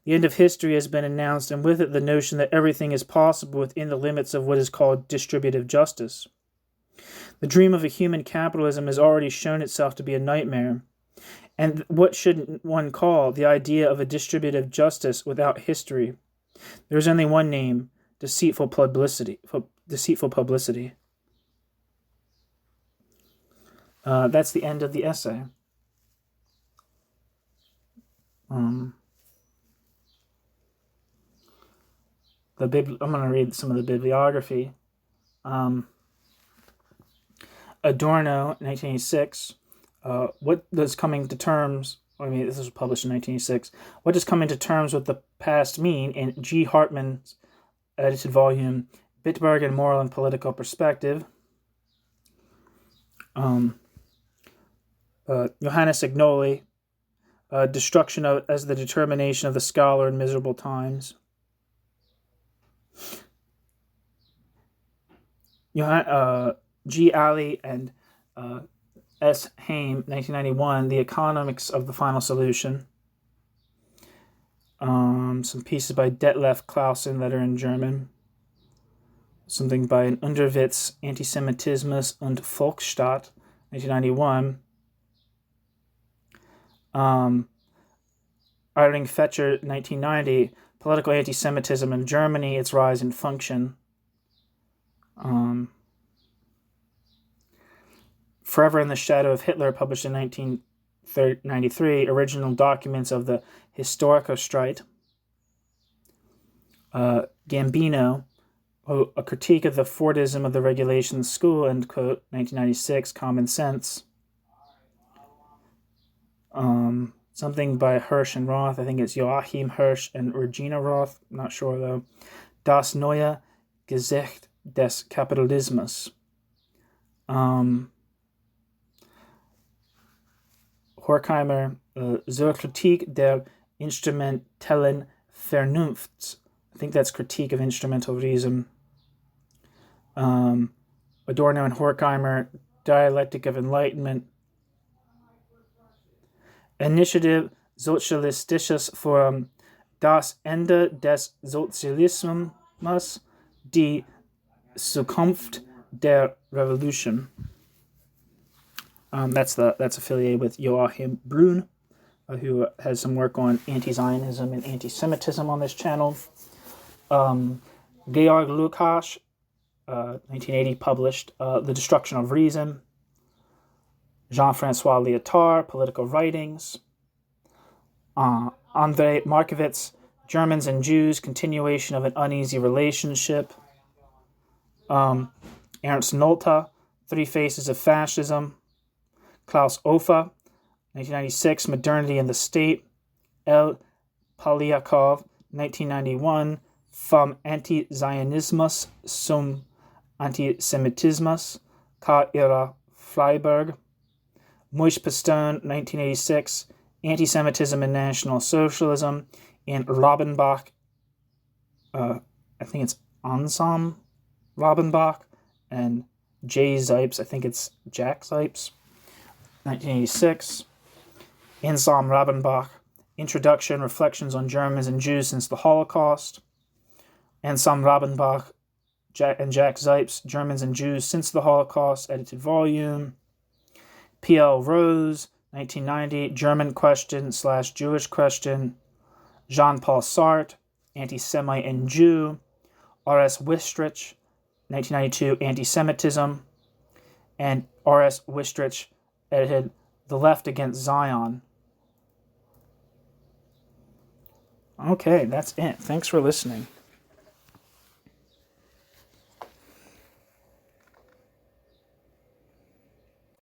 The end of history has been announced, and with it the notion that everything is possible within the limits of what is called distributive justice. The dream of a human capitalism has already shown itself to be a nightmare. And what should one call the idea of a distributive justice without history? There is only one name: deceitful publicity. That's the end of the essay. I'm going to read some of the bibliography. Adorno, 1986. What does coming to terms... this was published in 1986. What does coming to terms with the past mean? In G. Hartman's edited volume, Bitburg and Moral and Political Perspective. Johannes Agnoli, Destruction as the Determination of the Scholar in Miserable Times. G. Alley and S. Haim, 1991, The Economics of the Final Solution. Some pieces by Detlef Clausen that are in German. Something by an Unterwitz, Antisemitismus und Volksstaat, 1991. Irving Fetcher, 1990, Political Anti-Semitism in Germany, Its Rise and Function. Forever in the Shadow of Hitler, published in 1993, Original Documents of the Historikerstreit. Gambino, A Critique of the Fordism of the Regulation School, end quote, 1996, Common Sense. Something by Hirsch and Roth, I think it's Joachim Hirsch and Regina Roth, not sure though. Das neue Gesicht des Kapitalismus. Horkheimer, Zur Kritik der instrumentellen Vernunft. I think that's Critique of Instrumental Reason. Adorno and Horkheimer, Dialectic of Enlightenment. Initiative Sozialistisches Forum, Das Ende des Sozialismus, die Zukunft der Revolution. That's affiliated with Joachim Brun, who has some work on anti-Zionism and anti-Semitism on this channel. Georg Lukács, 1980, published The Destruction of Reason. Jean-Francois Lyotard, Political Writings. Andrei Markovits, Germans and Jews, Continuation of an Uneasy Relationship. Ernst Nolte, Three Faces of Fascism. Klaus Offa, 1996, Modernity and the State. L. Polyakov, 1991, Vom Anti-Zionismus zum Antisemitismus, K. Ira Freiberg. Moish-Pastone, 1986, Anti-Semitism and National Socialism, and Robbenbach, I think it's Ansam Robbenbach, and J. Zipes, I think it's Jack Zipes, 1986. Ansam Robbenbach, Introduction, Reflections on Germans and Jews Since the Holocaust. Ansam Robbenbach and Jack Zipes, Germans and Jews Since the Holocaust, edited volume. P.L. Rose, 1990, German Question / Jewish Question. Jean-Paul Sartre, Anti-Semite and Jew. R.S. Wistrich, 1992, Anti-Semitism. And R.S. Wistrich edited The Left Against Zion. Okay, that's it. Thanks for listening.